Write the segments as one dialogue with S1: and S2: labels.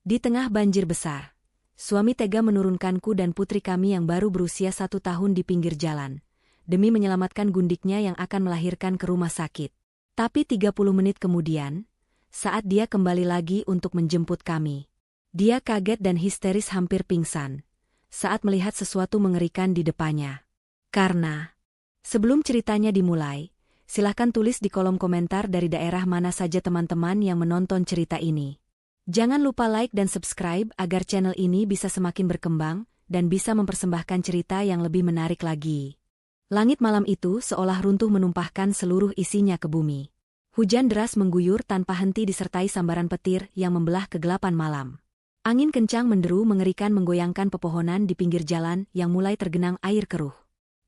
S1: Di tengah banjir besar, suami tega menurunkanku dan putri kami yang baru berusia 1 tahun di pinggir jalan, demi menyelamatkan gundiknya yang akan melahirkan ke rumah sakit. Tapi 30 menit kemudian, saat dia kembali lagi untuk menjemput kami, dia kaget dan histeris hampir pingsan saat melihat sesuatu mengerikan di depannya. Karena, sebelum ceritanya dimulai, silahkan tulis di kolom komentar dari daerah mana saja teman-teman yang menonton cerita ini. Jangan lupa like dan subscribe agar channel ini bisa semakin berkembang dan bisa mempersembahkan cerita yang lebih menarik lagi. Langit malam itu seolah runtuh menumpahkan seluruh isinya ke bumi. Hujan deras mengguyur tanpa henti disertai sambaran petir yang membelah kegelapan malam. Angin kencang menderu mengerikan menggoyangkan pepohonan di pinggir jalan yang mulai tergenang air keruh.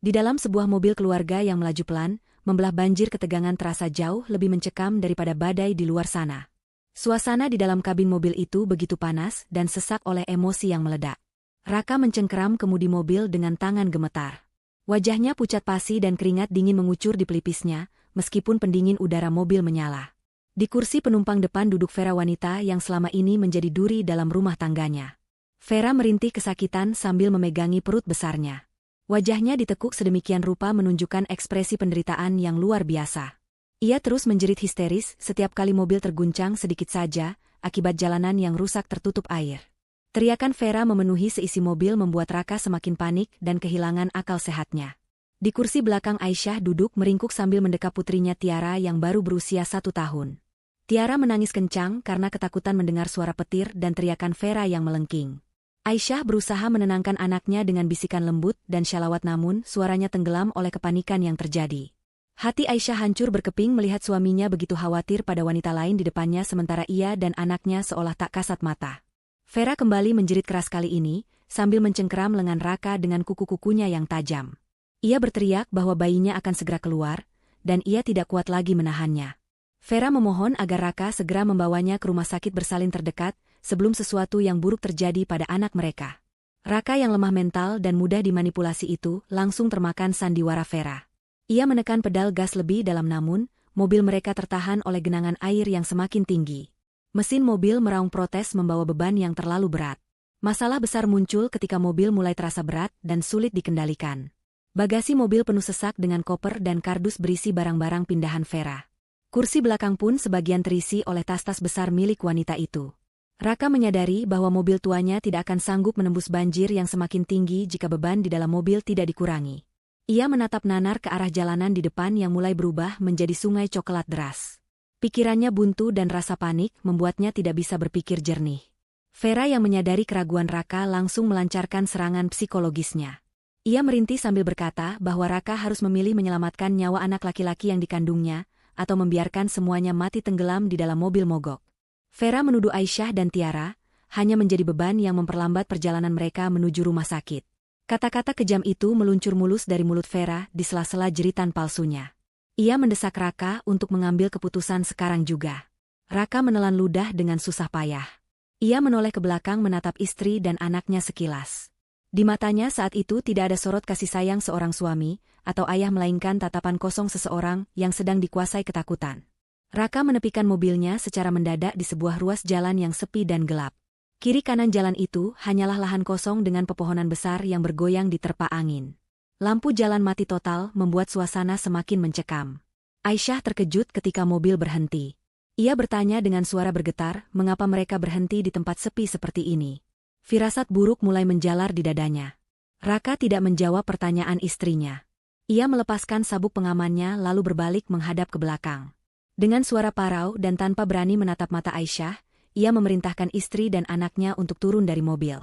S1: Di dalam sebuah mobil keluarga yang melaju pelan, membelah banjir ketegangan terasa jauh lebih mencekam daripada badai di luar sana. Suasana di dalam kabin mobil itu begitu panas dan sesak oleh emosi yang meledak. Raka mencengkeram kemudi mobil dengan tangan gemetar. Wajahnya pucat pasi dan keringat dingin mengucur di pelipisnya, meskipun pendingin udara mobil menyala. Di kursi penumpang depan duduk Vera, wanita yang selama ini menjadi duri dalam rumah tangganya. Vera merintih kesakitan sambil memegangi perut besarnya. Wajahnya ditekuk sedemikian rupa menunjukkan ekspresi penderitaan yang luar biasa. Ia terus menjerit histeris setiap kali mobil terguncang sedikit saja, akibat jalanan yang rusak tertutup air. Teriakan Vera memenuhi seisi mobil membuat Raka semakin panik dan kehilangan akal sehatnya. Di kursi belakang Aisyah duduk meringkuk sambil mendekap putrinya Tiara yang baru berusia 1 tahun. Tiara menangis kencang karena ketakutan mendengar suara petir dan teriakan Vera yang melengking. Aisyah berusaha menenangkan anaknya dengan bisikan lembut dan syalawat, namun suaranya tenggelam oleh kepanikan yang terjadi. Hati Aisyah hancur berkeping melihat suaminya begitu khawatir pada wanita lain di depannya sementara ia dan anaknya seolah tak kasat mata. Vera kembali menjerit keras kali ini, sambil mencengkeram lengan Raka dengan kuku-kukunya yang tajam. Ia berteriak bahwa bayinya akan segera keluar, dan ia tidak kuat lagi menahannya. Vera memohon agar Raka segera membawanya ke rumah sakit bersalin terdekat, sebelum sesuatu yang buruk terjadi pada anak mereka. Raka yang lemah mental dan mudah dimanipulasi itu langsung termakan sandiwara Vera. Ia menekan pedal gas lebih dalam, namun mobil mereka tertahan oleh genangan air yang semakin tinggi. Mesin mobil meraung protes membawa beban yang terlalu berat. Masalah besar muncul ketika mobil mulai terasa berat dan sulit dikendalikan. Bagasi mobil penuh sesak dengan koper dan kardus berisi barang-barang pindahan Vera. Kursi belakang pun sebagian terisi oleh tas-tas besar milik wanita itu. Raka menyadari bahwa mobil tuanya tidak akan sanggup menembus banjir yang semakin tinggi jika beban di dalam mobil tidak dikurangi. Ia menatap nanar ke arah jalanan di depan yang mulai berubah menjadi sungai coklat deras. Pikirannya buntu dan rasa panik membuatnya tidak bisa berpikir jernih. Vera yang menyadari keraguan Raka langsung melancarkan serangan psikologisnya. Ia merintih sambil berkata bahwa Raka harus memilih menyelamatkan nyawa anak laki-laki yang dikandungnya, atau membiarkan semuanya mati tenggelam di dalam mobil mogok. Vera menuduh Aisyah dan Tiara hanya menjadi beban yang memperlambat perjalanan mereka menuju rumah sakit. Kata-kata kejam itu meluncur mulus dari mulut Vera di sela-sela jeritan palsunya. Ia mendesak Raka untuk mengambil keputusan sekarang juga. Raka menelan ludah dengan susah payah. Ia menoleh ke belakang menatap istri dan anaknya sekilas. Di matanya saat itu tidak ada sorot kasih sayang seorang suami atau ayah, melainkan tatapan kosong seseorang yang sedang dikuasai ketakutan. Raka menepikan mobilnya secara mendadak di sebuah ruas jalan yang sepi dan gelap. Kiri kanan jalan itu hanyalah lahan kosong dengan pepohonan besar yang bergoyang diterpa angin. Lampu jalan mati total membuat suasana semakin mencekam. Aisyah terkejut ketika mobil berhenti. Ia bertanya dengan suara bergetar, mengapa mereka berhenti di tempat sepi seperti ini. Firasat buruk mulai menjalar di dadanya. Raka tidak menjawab pertanyaan istrinya. Ia melepaskan sabuk pengamannya lalu berbalik menghadap ke belakang. Dengan suara parau dan tanpa berani menatap mata Aisyah, ia memerintahkan istri dan anaknya untuk turun dari mobil.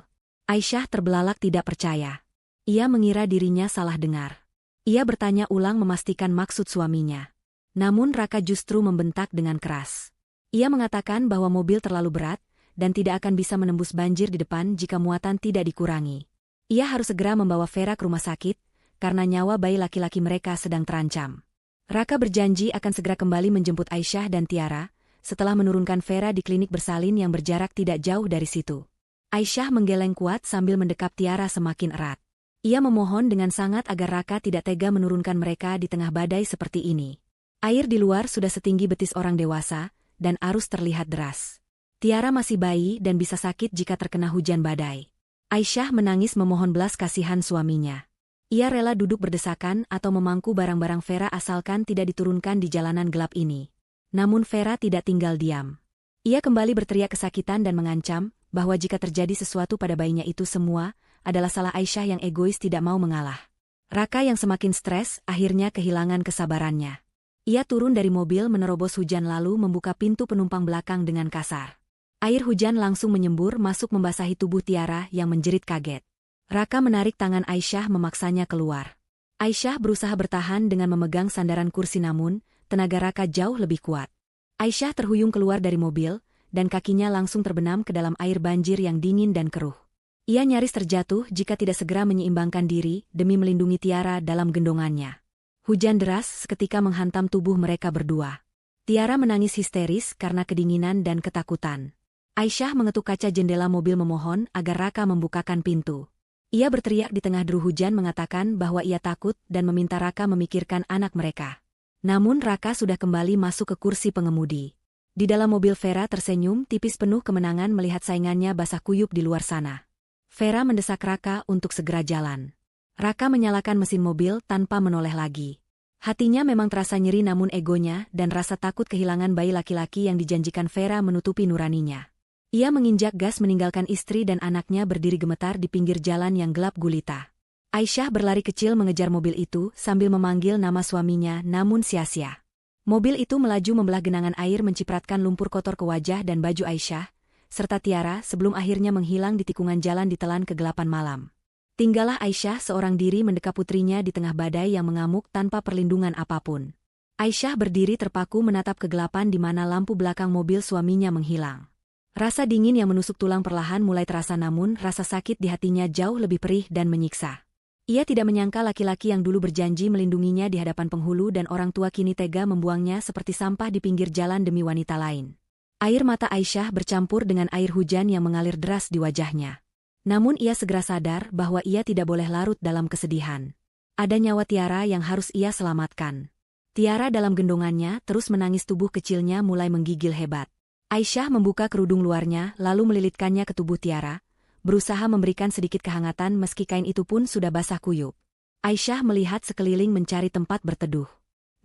S1: Aisyah terbelalak tidak percaya. Ia mengira dirinya salah dengar. Ia bertanya ulang memastikan maksud suaminya. Namun Raka justru membentak dengan keras. Ia mengatakan bahwa mobil terlalu berat dan tidak akan bisa menembus banjir di depan jika muatan tidak dikurangi. Ia harus segera membawa Vera ke rumah sakit, karena nyawa bayi laki-laki mereka sedang terancam. Raka berjanji akan segera kembali menjemput Aisyah dan Tiara, setelah menurunkan Vera di klinik bersalin yang berjarak tidak jauh dari situ. Aisyah menggeleng kuat sambil mendekap Tiara semakin erat. Ia memohon dengan sangat agar Raka tidak tega menurunkan mereka di tengah badai seperti ini. Air di luar sudah setinggi betis orang dewasa, dan arus terlihat deras. Tiara masih bayi dan bisa sakit jika terkena hujan badai. Aisyah menangis memohon belas kasihan suaminya. Ia rela duduk berdesakan atau memangku barang-barang Vera asalkan tidak diturunkan di jalanan gelap ini. Namun Vera tidak tinggal diam. Ia kembali berteriak kesakitan dan mengancam bahwa jika terjadi sesuatu pada bayinya itu semua adalah salah Aisyah yang egois tidak mau mengalah. Raka yang semakin stres akhirnya kehilangan kesabarannya. Ia turun dari mobil menerobos hujan lalu membuka pintu penumpang belakang dengan kasar. Air hujan langsung menyembur masuk membasahi tubuh Tiara yang menjerit kaget. Raka menarik tangan Aisyah memaksanya keluar. Aisyah berusaha bertahan dengan memegang sandaran kursi namun tenaga Raka jauh lebih kuat. Aisyah terhuyung keluar dari mobil dan kakinya langsung terbenam ke dalam air banjir yang dingin dan keruh. Ia nyaris terjatuh jika tidak segera menyeimbangkan diri demi melindungi Tiara dalam gendongannya. Hujan deras seketika menghantam tubuh mereka berdua. Tiara menangis histeris karena kedinginan dan ketakutan. Aisyah mengetuk kaca jendela mobil memohon agar Raka membukakan pintu. Ia berteriak di tengah deru hujan mengatakan bahwa ia takut dan meminta Raka memikirkan anak mereka. Namun Raka sudah kembali masuk ke kursi pengemudi. Di dalam mobil Vera tersenyum tipis penuh kemenangan melihat saingannya basah kuyup di luar sana. Vera mendesak Raka untuk segera jalan. Raka menyalakan mesin mobil tanpa menoleh lagi. Hatinya memang terasa nyeri namun egonya dan rasa takut kehilangan bayi laki-laki yang dijanjikan Vera menutupi nuraninya. Ia menginjak gas meninggalkan istri dan anaknya berdiri gemetar di pinggir jalan yang gelap gulita. Aisyah berlari kecil mengejar mobil itu sambil memanggil nama suaminya namun sia-sia. Mobil itu melaju membelah genangan air mencipratkan lumpur kotor ke wajah dan baju Aisyah, serta Tiara sebelum akhirnya menghilang di tikungan jalan ditelan kegelapan malam. Tinggallah Aisyah seorang diri mendekap putrinya di tengah badai yang mengamuk tanpa perlindungan apapun. Aisyah berdiri terpaku menatap kegelapan di mana lampu belakang mobil suaminya menghilang. Rasa dingin yang menusuk tulang perlahan mulai terasa namun rasa sakit di hatinya jauh lebih perih dan menyiksa. Ia tidak menyangka laki-laki yang dulu berjanji melindunginya di hadapan penghulu dan orang tua kini tega membuangnya seperti sampah di pinggir jalan demi wanita lain. Air mata Aisyah bercampur dengan air hujan yang mengalir deras di wajahnya. Namun ia segera sadar bahwa ia tidak boleh larut dalam kesedihan. Ada nyawa Tiara yang harus ia selamatkan. Tiara dalam gendongannya terus menangis tubuh kecilnya mulai menggigil hebat. Aisyah membuka kerudung luarnya lalu melilitkannya ke tubuh Tiara, berusaha memberikan sedikit kehangatan meski kain itu pun sudah basah kuyup. Aisyah melihat sekeliling mencari tempat berteduh.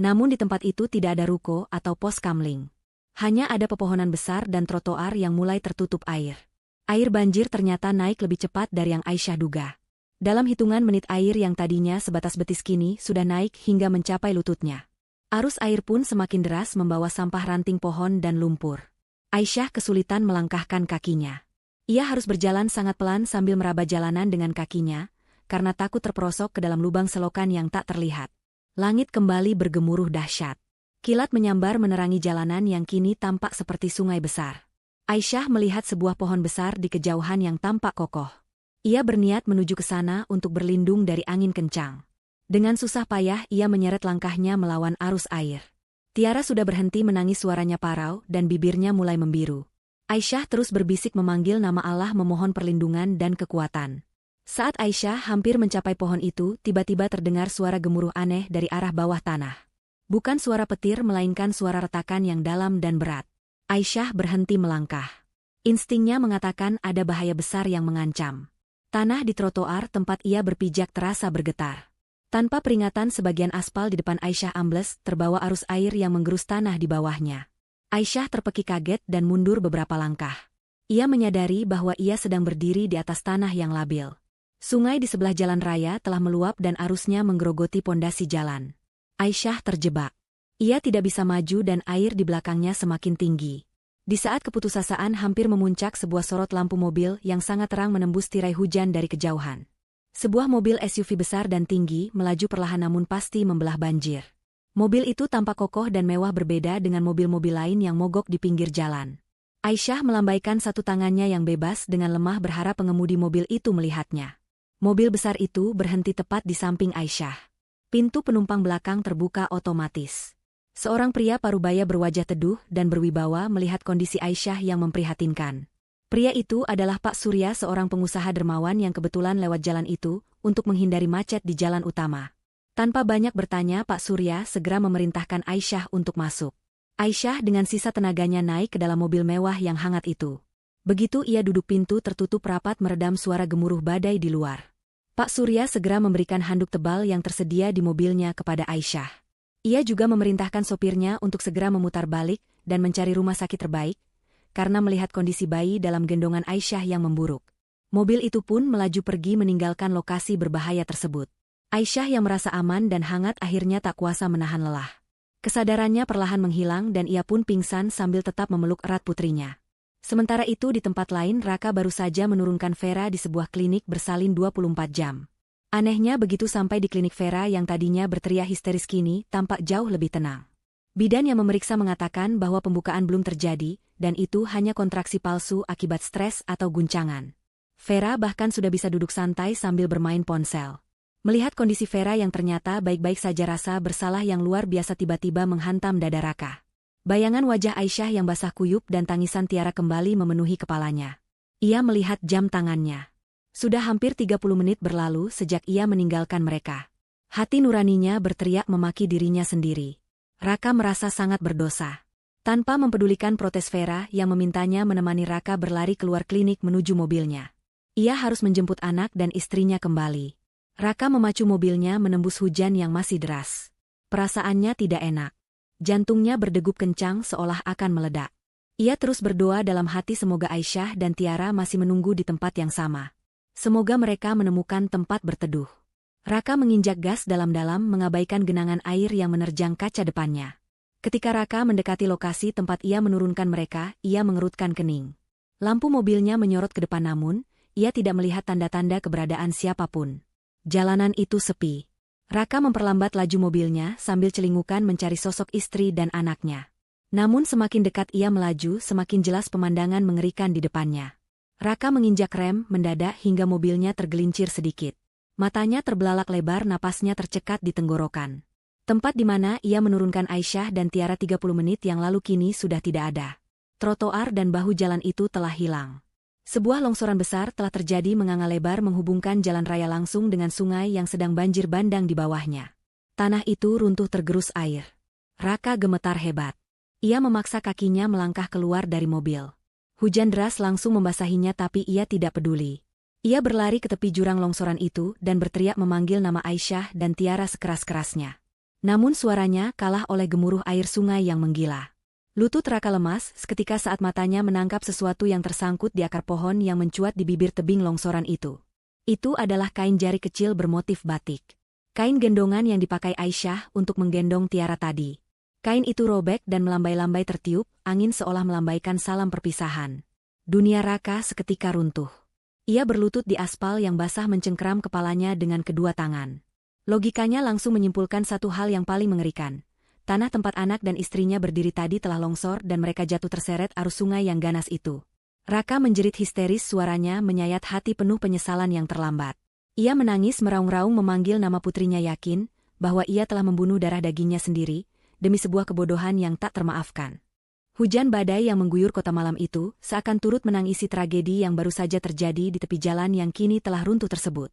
S1: Namun di tempat itu tidak ada ruko atau pos kamling. Hanya ada pepohonan besar dan trotoar yang mulai tertutup air. Air banjir ternyata naik lebih cepat dari yang Aisyah duga. Dalam hitungan menit air yang tadinya sebatas betis kini sudah naik hingga mencapai lututnya. Arus air pun semakin deras membawa sampah ranting pohon dan lumpur. Aisyah kesulitan melangkahkan kakinya. Ia harus berjalan sangat pelan sambil meraba jalanan dengan kakinya, karena takut terperosok ke dalam lubang selokan yang tak terlihat. Langit kembali bergemuruh dahsyat. Kilat menyambar menerangi jalanan yang kini tampak seperti sungai besar. Aisyah melihat sebuah pohon besar di kejauhan yang tampak kokoh. Ia berniat menuju ke sana untuk berlindung dari angin kencang. Dengan susah payah ia menyeret langkahnya melawan arus air. Tiara sudah berhenti menangis suaranya parau dan bibirnya mulai membiru. Aisyah terus berbisik memanggil nama Allah memohon perlindungan dan kekuatan. Saat Aisyah hampir mencapai pohon itu, tiba-tiba terdengar suara gemuruh aneh dari arah bawah tanah. Bukan suara petir melainkan suara retakan yang dalam dan berat. Aisyah berhenti melangkah. Instingnya mengatakan ada bahaya besar yang mengancam. Tanah di trotoar tempat ia berpijak terasa bergetar. Tanpa peringatan sebagian aspal di depan Aisyah ambles terbawa arus air yang menggerus tanah di bawahnya. Aisyah terpekik kaget dan mundur beberapa langkah. Ia menyadari bahwa ia sedang berdiri di atas tanah yang labil. Sungai di sebelah jalan raya telah meluap dan arusnya menggerogoti pondasi jalan. Aisyah terjebak. Ia tidak bisa maju dan air di belakangnya semakin tinggi. Di saat keputusasaan hampir memuncak sebuah sorot lampu mobil yang sangat terang menembus tirai hujan dari kejauhan. Sebuah mobil SUV besar dan tinggi melaju perlahan namun pasti membelah banjir. Mobil itu tampak kokoh dan mewah berbeda dengan mobil-mobil lain yang mogok di pinggir jalan. Aisyah melambaikan satu tangannya yang bebas dengan lemah berharap pengemudi mobil itu melihatnya. Mobil besar itu berhenti tepat di samping Aisyah. Pintu penumpang belakang terbuka otomatis. Seorang pria parubaya berwajah teduh dan berwibawa melihat kondisi Aisyah yang memprihatinkan. Pria itu adalah Pak Surya, seorang pengusaha dermawan yang kebetulan lewat jalan itu untuk menghindari macet di jalan utama. Tanpa banyak bertanya, Pak Surya segera memerintahkan Aisyah untuk masuk. Aisyah dengan sisa tenaganya naik ke dalam mobil mewah yang hangat itu. Begitu ia duduk, pintu tertutup rapat meredam suara gemuruh badai di luar. Pak Surya segera memberikan handuk tebal yang tersedia di mobilnya kepada Aisyah. Ia juga memerintahkan sopirnya untuk segera memutar balik dan mencari rumah sakit terbaik, karena melihat kondisi bayi dalam gendongan Aisyah yang memburuk. Mobil itu pun melaju pergi meninggalkan lokasi berbahaya tersebut. Aisyah yang merasa aman dan hangat akhirnya tak kuasa menahan lelah. Kesadarannya perlahan menghilang dan ia pun pingsan sambil tetap memeluk erat putrinya. Sementara itu di tempat lain Raka baru saja menurunkan Vera di sebuah klinik bersalin 24 jam. Anehnya begitu sampai di klinik, Vera yang tadinya berteriak histeris kini tampak jauh lebih tenang. Bidan yang memeriksa mengatakan bahwa pembukaan belum terjadi dan itu hanya kontraksi palsu akibat stres atau guncangan. Vera bahkan sudah bisa duduk santai sambil bermain ponsel. Melihat kondisi Vera yang ternyata baik-baik saja, rasa bersalah yang luar biasa tiba-tiba menghantam dada Raka. Bayangan wajah Aisyah yang basah kuyup dan tangisan Tiara kembali memenuhi kepalanya. Ia melihat jam tangannya. Sudah hampir 30 menit berlalu sejak ia meninggalkan mereka. Hati nuraninya berteriak memaki dirinya sendiri. Raka merasa sangat berdosa. Tanpa mempedulikan protes Vera yang memintanya menemani Raka berlari keluar klinik menuju mobilnya. Ia harus menjemput anak dan istrinya kembali. Raka memacu mobilnya menembus hujan yang masih deras. Perasaannya tidak enak. Jantungnya berdegup kencang seolah akan meledak. Ia terus berdoa dalam hati semoga Aisyah dan Tiara masih menunggu di tempat yang sama. Semoga mereka menemukan tempat berteduh. Raka menginjak gas dalam-dalam mengabaikan genangan air yang menerjang kaca depannya. Ketika Raka mendekati lokasi tempat ia menurunkan mereka, ia mengerutkan kening. Lampu mobilnya menyorot ke depan namun, ia tidak melihat tanda-tanda keberadaan siapapun. Jalanan itu sepi. Raka memperlambat laju mobilnya sambil celingukan mencari sosok istri dan anaknya. Namun semakin dekat ia melaju, semakin jelas pemandangan mengerikan di depannya. Raka menginjak rem mendadak hingga mobilnya tergelincir sedikit. Matanya terbelalak lebar, napasnya tercekat di tenggorokan. Tempat di mana ia menurunkan Aisyah dan Tiara 30 menit yang lalu kini sudah tidak ada. Trotoar dan bahu jalan itu telah hilang. Sebuah longsoran besar telah terjadi menganga lebar menghubungkan jalan raya langsung dengan sungai yang sedang banjir bandang di bawahnya. Tanah itu runtuh tergerus air. Raka gemetar hebat. Ia memaksa kakinya melangkah keluar dari mobil. Hujan deras langsung membasahinya tapi ia tidak peduli. Ia berlari ke tepi jurang longsoran itu dan berteriak memanggil nama Aisyah dan Tiara sekeras-kerasnya. Namun suaranya kalah oleh gemuruh air sungai yang menggila. Lutut Raka lemas seketika saat matanya menangkap sesuatu yang tersangkut di akar pohon yang mencuat di bibir tebing longsoran itu. Itu adalah kain jari kecil bermotif batik. Kain gendongan yang dipakai Aisyah untuk menggendong Tiara tadi. Kain itu robek dan melambai-lambai tertiup, angin seolah melambaikan salam perpisahan. Dunia Raka seketika runtuh. Ia berlutut di aspal yang basah mencengkeram kepalanya dengan kedua tangan. Logikanya langsung menyimpulkan satu hal yang paling mengerikan. Tanah tempat anak dan istrinya berdiri tadi telah longsor dan mereka jatuh terseret arus sungai yang ganas itu. Raka menjerit histeris, suaranya menyayat hati penuh penyesalan yang terlambat. Ia menangis meraung-raung memanggil nama putrinya, yakin bahwa ia telah membunuh darah dagingnya sendiri, demi sebuah kebodohan yang tak termaafkan. Hujan badai yang mengguyur kota malam itu seakan turut menangisi tragedi yang baru saja terjadi di tepi jalan yang kini telah runtuh tersebut.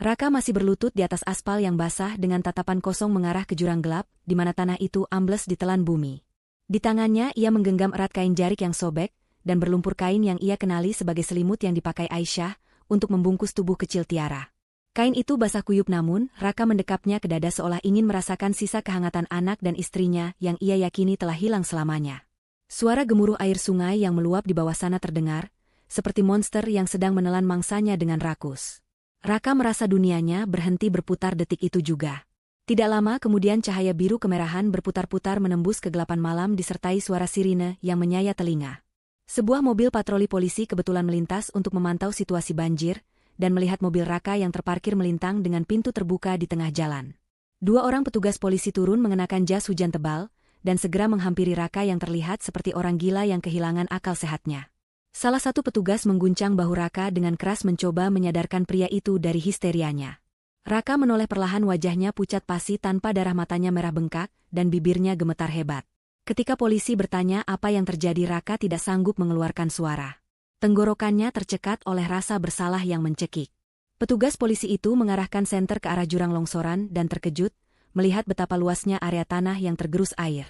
S1: Raka masih berlutut di atas aspal yang basah dengan tatapan kosong mengarah ke jurang gelap, di mana tanah itu ambles ditelan bumi. Di tangannya ia menggenggam erat kain jarik yang sobek, dan berlumpur kain yang ia kenali sebagai selimut yang dipakai Aisyah untuk membungkus tubuh kecil Tiara. Kain itu basah kuyup namun, Raka mendekapnya ke dada seolah ingin merasakan sisa kehangatan anak dan istrinya yang ia yakini telah hilang selamanya. Suara gemuruh air sungai yang meluap di bawah sana terdengar, seperti monster yang sedang menelan mangsanya dengan rakus. Raka merasa dunianya berhenti berputar detik itu juga. Tidak lama kemudian cahaya biru kemerahan berputar-putar menembus kegelapan malam disertai suara sirine yang menyayat telinga. Sebuah mobil patroli polisi kebetulan melintas untuk memantau situasi banjir, dan melihat mobil Raka yang terparkir melintang dengan pintu terbuka di tengah jalan. Dua orang petugas polisi turun mengenakan jas hujan tebal, dan segera menghampiri Raka yang terlihat seperti orang gila yang kehilangan akal sehatnya. Salah satu petugas mengguncang bahu Raka dengan keras mencoba menyadarkan pria itu dari histerianya. Raka menoleh perlahan, wajahnya pucat pasi tanpa darah, matanya merah bengkak, dan bibirnya gemetar hebat. Ketika polisi bertanya apa yang terjadi, Raka tidak sanggup mengeluarkan suara. Tenggorokannya tercekat oleh rasa bersalah yang mencekik. Petugas polisi itu mengarahkan senter ke arah jurang longsoran dan terkejut, melihat betapa luasnya area tanah yang tergerus air.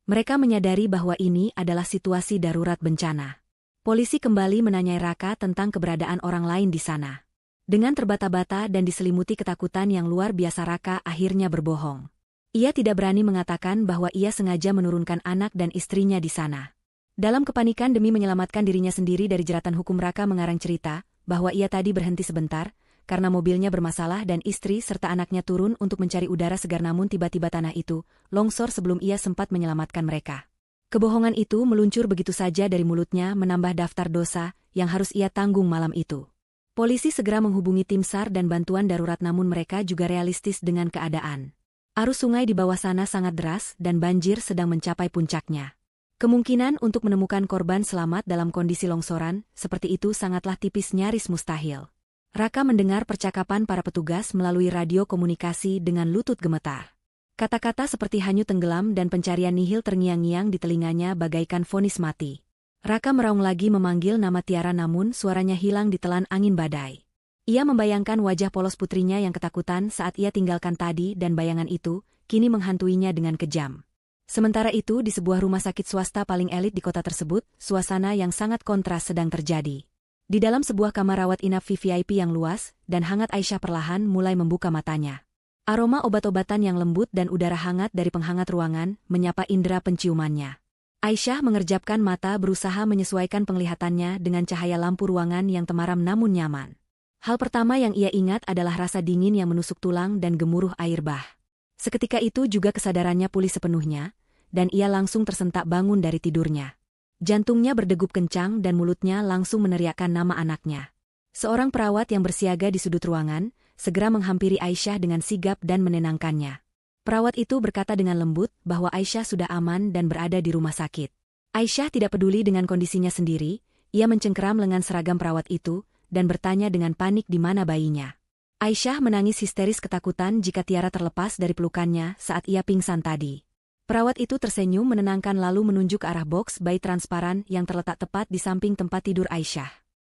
S1: Mereka menyadari bahwa ini adalah situasi darurat bencana. Polisi kembali menanyai Raka tentang keberadaan orang lain di sana. Dengan terbata-bata dan diselimuti ketakutan yang luar biasa, Raka akhirnya berbohong. Ia tidak berani mengatakan bahwa ia sengaja menurunkan anak dan istrinya di sana. Dalam kepanikan demi menyelamatkan dirinya sendiri dari jeratan hukum, Raka mengarang cerita bahwa ia tadi berhenti sebentar karena mobilnya bermasalah dan istri serta anaknya turun untuk mencari udara segar, namun tiba-tiba tanah itu longsor sebelum ia sempat menyelamatkan mereka. Kebohongan itu meluncur begitu saja dari mulutnya, menambah daftar dosa yang harus ia tanggung malam itu. Polisi segera menghubungi tim SAR dan bantuan darurat, namun mereka juga realistis dengan keadaan. Arus sungai di bawah sana sangat deras dan banjir sedang mencapai puncaknya. Kemungkinan untuk menemukan korban selamat dalam kondisi longsoran seperti itu sangatlah tipis, nyaris mustahil. Raka mendengar percakapan para petugas melalui radio komunikasi dengan lutut gemetar. Kata-kata seperti hanyut tenggelam dan pencarian nihil terngiang-ngiang di telinganya bagaikan vonis mati. Raka meraung lagi memanggil nama Tiara, namun suaranya hilang ditelan angin badai. Ia membayangkan wajah polos putrinya yang ketakutan saat ia tinggalkan tadi, dan bayangan itu kini menghantuinya dengan kejam. Sementara itu di sebuah rumah sakit swasta paling elit di kota tersebut, suasana yang sangat kontras sedang terjadi. Di dalam sebuah kamar rawat inap VIP yang luas dan hangat, Aisyah perlahan mulai membuka matanya. Aroma obat-obatan yang lembut dan udara hangat dari penghangat ruangan menyapa indera penciumannya. Aisyah mengerjapkan mata, berusaha menyesuaikan penglihatannya dengan cahaya lampu ruangan yang temaram namun nyaman. Hal pertama yang ia ingat adalah rasa dingin yang menusuk tulang dan gemuruh air bah. Seketika itu juga kesadarannya pulih sepenuhnya, dan ia langsung tersentak bangun dari tidurnya. Jantungnya berdegup kencang dan mulutnya langsung meneriakkan nama anaknya. Seorang perawat yang bersiaga di sudut ruangan segera menghampiri Aisyah dengan sigap dan menenangkannya. Perawat itu berkata dengan lembut bahwa Aisyah sudah aman dan berada di rumah sakit. Aisyah tidak peduli dengan kondisinya sendiri, ia mencengkeram lengan seragam perawat itu dan bertanya dengan panik di mana bayinya. Aisyah menangis histeris ketakutan jika Tiara terlepas dari pelukannya saat ia pingsan tadi. Perawat itu tersenyum menenangkan lalu menunjuk ke arah boks bayi transparan yang terletak tepat di samping tempat tidur Aisyah.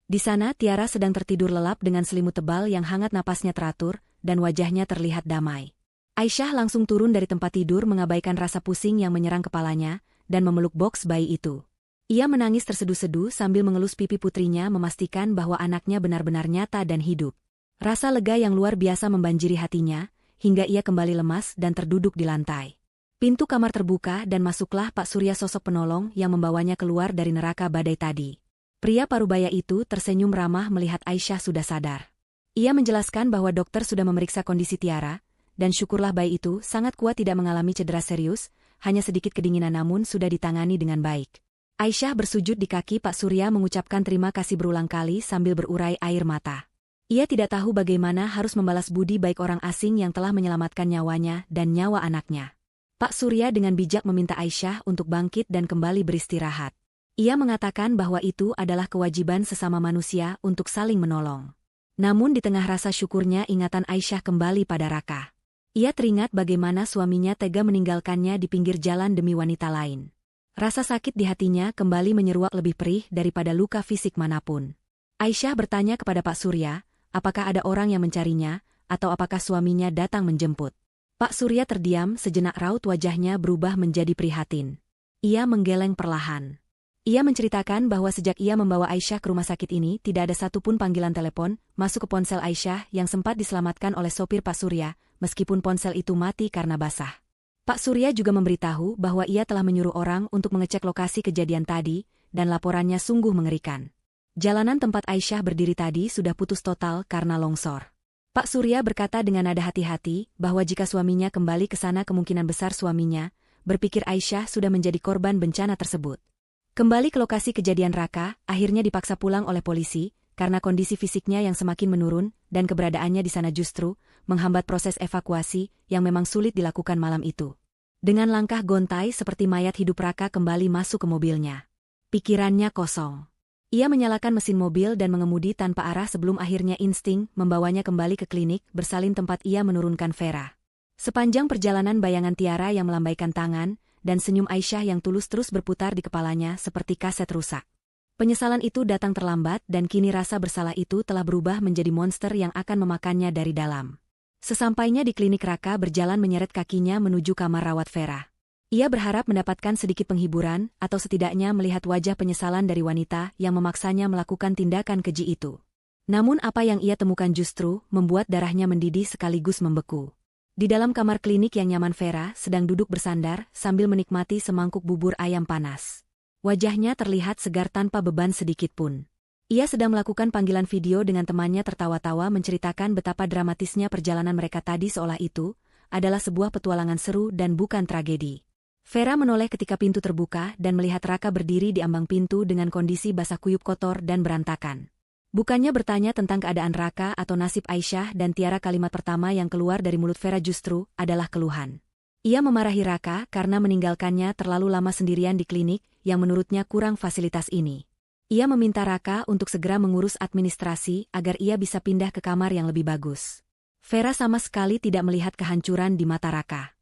S1: Di sana Tiara sedang tertidur lelap dengan selimut tebal yang hangat, napasnya teratur, dan wajahnya terlihat damai. Aisyah langsung turun dari tempat tidur mengabaikan rasa pusing yang menyerang kepalanya, dan memeluk boks bayi itu. Ia menangis terseduh-seduh sambil mengelus pipi putrinya, memastikan bahwa anaknya benar-benar nyata dan hidup. Rasa lega yang luar biasa membanjiri hatinya, hingga ia kembali lemas dan terduduk di lantai. Pintu kamar terbuka dan masuklah Pak Surya, sosok penolong yang membawanya keluar dari neraka badai tadi. Pria parubaya itu tersenyum ramah melihat Aisyah sudah sadar. Ia menjelaskan bahwa dokter sudah memeriksa kondisi Tiara, dan syukurlah bayi itu sangat kuat, tidak mengalami cedera serius, hanya sedikit kedinginan namun sudah ditangani dengan baik. Aisyah bersujud di kaki Pak Surya mengucapkan terima kasih berulang kali sambil berurai air mata. Ia tidak tahu bagaimana harus membalas budi baik orang asing yang telah menyelamatkan nyawanya dan nyawa anaknya. Pak Surya dengan bijak meminta Aisyah untuk bangkit dan kembali beristirahat. Ia mengatakan bahwa itu adalah kewajiban sesama manusia untuk saling menolong. Namun di tengah rasa syukurnya, ingatan Aisyah kembali pada Raka. Ia teringat bagaimana suaminya tega meninggalkannya di pinggir jalan demi wanita lain. Rasa sakit di hatinya kembali menyeruak lebih perih daripada luka fisik manapun. Aisyah bertanya kepada Pak Surya, apakah ada orang yang mencarinya, atau apakah suaminya datang menjemput. Pak Surya terdiam sejenak, raut wajahnya berubah menjadi prihatin. Ia menggeleng perlahan. Ia menceritakan bahwa sejak ia membawa Aisyah ke rumah sakit ini, tidak ada satupun panggilan telepon masuk ke ponsel Aisyah yang sempat diselamatkan oleh sopir Pak Surya, meskipun ponsel itu mati karena basah. Pak Surya juga memberitahu bahwa ia telah menyuruh orang untuk mengecek lokasi kejadian tadi, dan laporannya sungguh mengerikan. Jalanan tempat Aisyah berdiri tadi sudah putus total karena longsor. Pak Surya berkata dengan nada hati-hati bahwa jika suaminya kembali ke sana, kemungkinan besar suaminya berpikir Aisyah sudah menjadi korban bencana tersebut. Kembali ke lokasi kejadian, Raka akhirnya dipaksa pulang oleh polisi karena kondisi fisiknya yang semakin menurun dan keberadaannya di sana justru menghambat proses evakuasi yang memang sulit dilakukan malam itu. Dengan langkah gontai seperti mayat hidup, Raka kembali masuk ke mobilnya. Pikirannya kosong. Ia menyalakan mesin mobil dan mengemudi tanpa arah sebelum akhirnya insting membawanya kembali ke klinik bersalin tempat ia menurunkan Vera. Sepanjang perjalanan bayangan Tiara yang melambaikan tangan dan senyum Aisyah yang tulus terus berputar di kepalanya seperti kaset rusak. Penyesalan itu datang terlambat dan kini rasa bersalah itu telah berubah menjadi monster yang akan memakannya dari dalam. Sesampainya di klinik, Raka berjalan menyeret kakinya menuju kamar rawat Vera. Ia berharap mendapatkan sedikit penghiburan atau setidaknya melihat wajah penyesalan dari wanita yang memaksanya melakukan tindakan keji itu. Namun apa yang ia temukan justru membuat darahnya mendidih sekaligus membeku. Di dalam kamar klinik yang nyaman, Vera sedang duduk bersandar sambil menikmati semangkuk bubur ayam panas. Wajahnya terlihat segar tanpa beban sedikit pun. Ia sedang melakukan panggilan video dengan temannya, tertawa-tawa menceritakan betapa dramatisnya perjalanan mereka tadi, seolah itu adalah sebuah petualangan seru dan bukan tragedi. Vera menoleh ketika pintu terbuka dan melihat Raka berdiri di ambang pintu dengan kondisi basah kuyup, kotor dan berantakan. Bukannya bertanya tentang keadaan Raka atau nasib Aisyah dan Tiara, kalimat pertama yang keluar dari mulut Vera justru adalah keluhan. Ia memarahi Raka karena meninggalkannya terlalu lama sendirian di klinik yang menurutnya kurang fasilitas ini. Ia meminta Raka untuk segera mengurus administrasi agar ia bisa pindah ke kamar yang lebih bagus. Vera sama sekali tidak melihat kehancuran di mata Raka.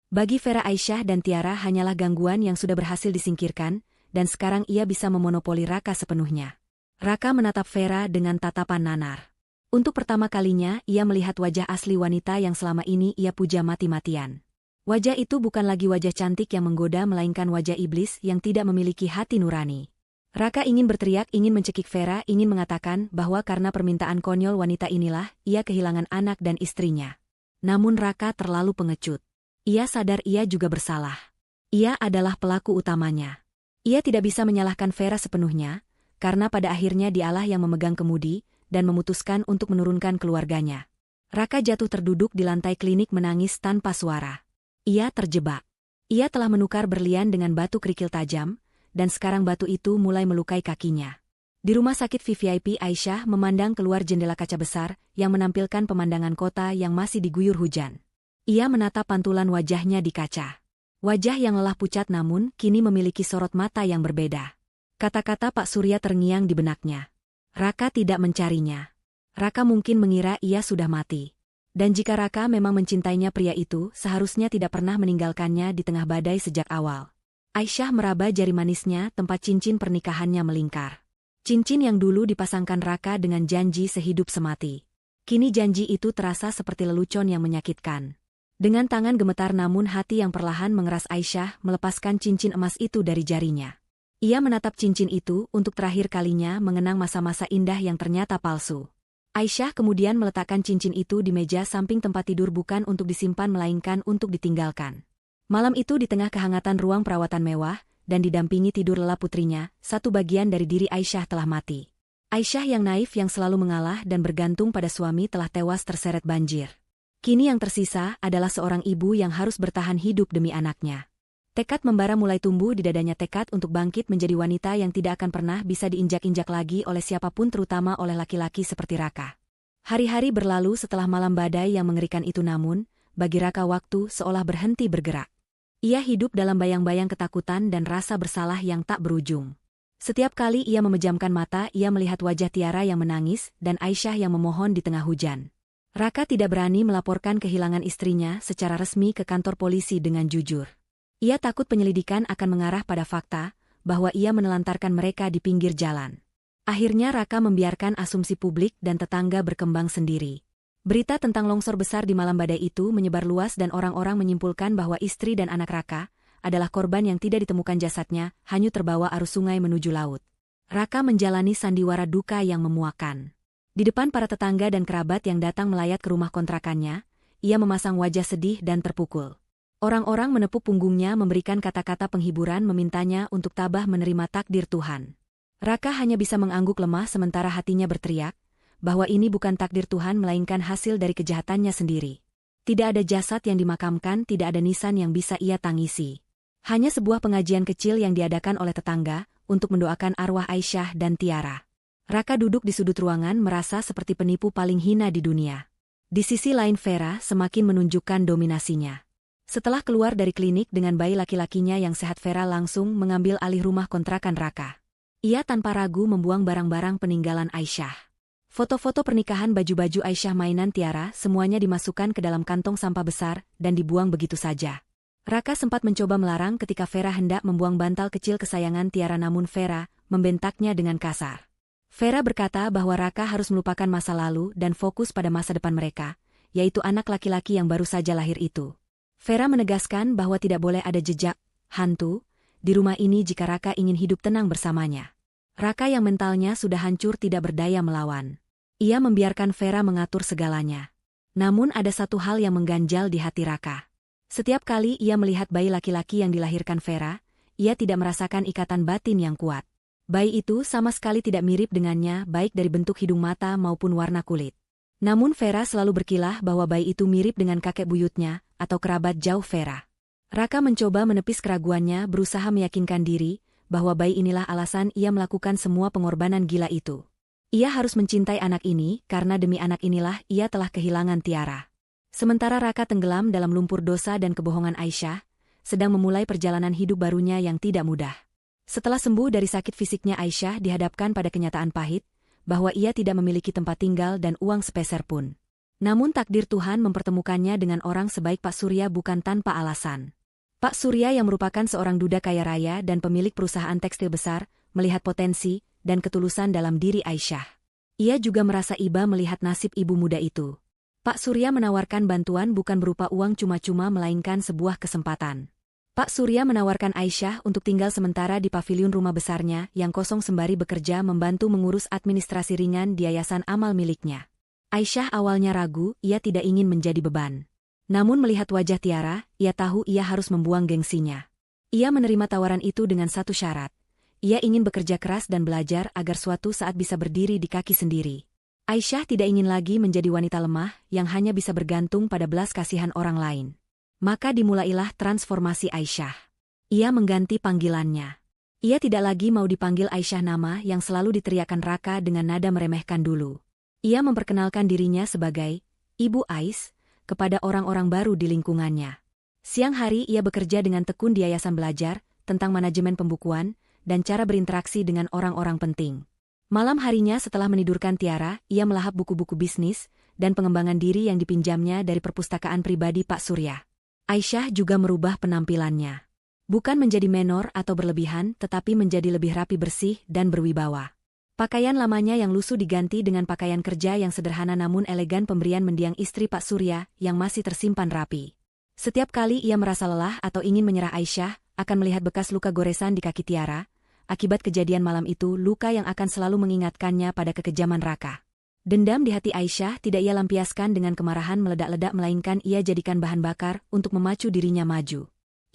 S1: Bagi Vera, Aisyah dan Tiara hanyalah gangguan yang sudah berhasil disingkirkan, dan sekarang ia bisa memonopoli Raka sepenuhnya. Raka menatap Vera dengan tatapan nanar. Untuk pertama kalinya, ia melihat wajah asli wanita yang selama ini ia puja mati-matian. Wajah itu bukan lagi wajah cantik yang menggoda, melainkan wajah iblis yang tidak memiliki hati nurani. Raka ingin berteriak, ingin mencekik Vera, ingin mengatakan bahwa karena permintaan konyol wanita inilah ia kehilangan anak dan istrinya. Namun Raka terlalu pengecut. Ia sadar ia juga bersalah. Ia adalah pelaku utamanya. Ia tidak bisa menyalahkan Vera sepenuhnya, karena pada akhirnya dialah yang memegang kemudi dan memutuskan untuk menurunkan keluarganya. Raka jatuh terduduk di lantai klinik menangis tanpa suara. Ia terjebak. Ia telah menukar berlian dengan batu kerikil tajam, dan sekarang batu itu mulai melukai kakinya. Di rumah sakit VVIP, Aisyah memandang keluar jendela kaca besar yang menampilkan pemandangan kota yang masih diguyur hujan. Ia menatap pantulan wajahnya di kaca. Wajah yang lelah pucat namun kini memiliki sorot mata yang berbeda. Kata-kata Pak Surya terngiang di benaknya. Raka tidak mencarinya. Raka mungkin mengira ia sudah mati. Dan jika Raka memang mencintainya, pria itu seharusnya tidak pernah meninggalkannya di tengah badai sejak awal. Aisyah meraba jari manisnya tempat cincin pernikahannya melingkar. Cincin yang dulu dipasangkan Raka dengan janji sehidup semati. Kini janji itu terasa seperti lelucon yang menyakitkan. Dengan tangan gemetar namun hati yang perlahan mengeras, Aisyah melepaskan cincin emas itu dari jarinya. Ia menatap cincin itu untuk terakhir kalinya, mengenang masa-masa indah yang ternyata palsu. Aisyah kemudian meletakkan cincin itu di meja samping tempat tidur, bukan untuk disimpan melainkan untuk ditinggalkan. Malam itu di tengah kehangatan ruang perawatan mewah dan didampingi tidur lelap putrinya, satu bagian dari diri Aisyah telah mati. Aisyah yang naif, yang selalu mengalah dan bergantung pada suami, telah tewas terseret banjir. Kini yang tersisa adalah seorang ibu yang harus bertahan hidup demi anaknya. Tekad membara mulai tumbuh di dadanya, tekad untuk bangkit menjadi wanita yang tidak akan pernah bisa diinjak-injak lagi oleh siapapun, terutama oleh laki-laki seperti Raka. Hari-hari berlalu setelah malam badai yang mengerikan itu, namun bagi Raka waktu seolah berhenti bergerak. Ia hidup dalam bayang-bayang ketakutan dan rasa bersalah yang tak berujung. Setiap kali ia memejamkan mata, ia melihat wajah Tiara yang menangis dan Aisyah yang memohon di tengah hujan. Raka tidak berani melaporkan kehilangan istrinya secara resmi ke kantor polisi dengan jujur. Ia takut penyelidikan akan mengarah pada fakta bahwa ia menelantarkan mereka di pinggir jalan. Akhirnya Raka membiarkan asumsi publik dan tetangga berkembang sendiri. Berita tentang longsor besar di malam badai itu menyebar luas dan orang-orang menyimpulkan bahwa istri dan anak Raka adalah korban yang tidak ditemukan jasadnya, hanyut terbawa arus sungai menuju laut. Raka menjalani sandiwara duka yang memuakkan. Di depan para tetangga dan kerabat yang datang melayat ke rumah kontrakannya, ia memasang wajah sedih dan terpukul. Orang-orang menepuk punggungnya, memberikan kata-kata penghiburan, memintanya untuk tabah menerima takdir Tuhan. Raka hanya bisa mengangguk lemah sementara hatinya berteriak bahwa ini bukan takdir Tuhan melainkan hasil dari kejahatannya sendiri. Tidak ada jasad yang dimakamkan, tidak ada nisan yang bisa ia tangisi. Hanya sebuah pengajian kecil yang diadakan oleh tetangga untuk mendoakan arwah Aisyah dan Tiara. Raka duduk di sudut ruangan merasa seperti penipu paling hina di dunia. Di sisi lain Vera semakin menunjukkan dominasinya. Setelah keluar dari klinik dengan bayi laki-lakinya yang sehat, Vera langsung mengambil alih rumah kontrakan Raka. Ia tanpa ragu membuang barang-barang peninggalan Aisyah. Foto-foto pernikahan, baju-baju Aisyah, mainan Tiara, semuanya dimasukkan ke dalam kantong sampah besar dan dibuang begitu saja. Raka sempat mencoba melarang ketika Vera hendak membuang bantal kecil kesayangan Tiara, namun Vera membentaknya dengan kasar. Vera berkata bahwa Raka harus melupakan masa lalu dan fokus pada masa depan mereka, yaitu anak laki-laki yang baru saja lahir itu. Vera menegaskan bahwa tidak boleh ada jejak hantu, di rumah ini jika Raka ingin hidup tenang bersamanya. Raka yang mentalnya sudah hancur tidak berdaya melawan. Ia membiarkan Vera mengatur segalanya. Namun ada satu hal yang mengganjal di hati Raka. Setiap kali ia melihat bayi laki-laki yang dilahirkan Vera, ia tidak merasakan ikatan batin yang kuat. Bayi itu sama sekali tidak mirip dengannya baik dari bentuk hidung mata maupun warna kulit. Namun Vera selalu berkilah bahwa bayi itu mirip dengan kakek buyutnya atau kerabat jauh Vera. Raka mencoba menepis keraguannya, berusaha meyakinkan diri bahwa bayi inilah alasan ia melakukan semua pengorbanan gila itu. Ia harus mencintai anak ini karena demi anak inilah ia telah kehilangan Tiara. Sementara Raka tenggelam dalam lumpur dosa dan kebohongan Aisyah, sedang memulai perjalanan hidup barunya yang tidak mudah. Setelah sembuh dari sakit fisiknya, Aisyah dihadapkan pada kenyataan pahit, bahwa ia tidak memiliki tempat tinggal dan uang sepeser pun. Namun takdir Tuhan mempertemukannya dengan orang sebaik Pak Surya bukan tanpa alasan. Pak Surya yang merupakan seorang duda kaya raya dan pemilik perusahaan tekstil besar, melihat potensi dan ketulusan dalam diri Aisyah. Ia juga merasa iba melihat nasib ibu muda itu. Pak Surya menawarkan bantuan bukan berupa uang cuma-cuma melainkan sebuah kesempatan. Pak Surya menawarkan Aisyah untuk tinggal sementara di pavilion rumah besarnya yang kosong sembari bekerja membantu mengurus administrasi ringan di yayasan amal miliknya. Aisyah awalnya ragu, ia tidak ingin menjadi beban. Namun melihat wajah Tiara, ia tahu ia harus membuang gengsinya. Ia menerima tawaran itu dengan satu syarat. Ia ingin bekerja keras dan belajar agar suatu saat bisa berdiri di kaki sendiri. Aisyah tidak ingin lagi menjadi wanita lemah yang hanya bisa bergantung pada belas kasihan orang lain. Maka dimulailah transformasi Aisyah. Ia mengganti panggilannya. Ia tidak lagi mau dipanggil Aisyah, nama yang selalu diteriakkan Raka dengan nada meremehkan dulu. Ia memperkenalkan dirinya sebagai Ibu Ais kepada orang-orang baru di lingkungannya. Siang hari ia bekerja dengan tekun di yayasan belajar tentang manajemen pembukuan dan cara berinteraksi dengan orang-orang penting. Malam harinya setelah menidurkan Tiara, ia melahap buku-buku bisnis dan pengembangan diri yang dipinjamnya dari perpustakaan pribadi Pak Surya. Aisyah juga merubah penampilannya. Bukan menjadi menor atau berlebihan, tetapi menjadi lebih rapi, bersih, dan berwibawa. Pakaian lamanya yang lusuh diganti dengan pakaian kerja yang sederhana namun elegan, pemberian mendiang istri Pak Surya yang masih tersimpan rapi. Setiap kali ia merasa lelah atau ingin menyerah, Aisyah akan melihat bekas luka goresan di kaki Tiara. Akibat kejadian malam itu, luka yang akan selalu mengingatkannya pada kekejaman Raka. Dendam di hati Aisyah tidak ia lampiaskan dengan kemarahan meledak-ledak, melainkan ia jadikan bahan bakar untuk memacu dirinya maju.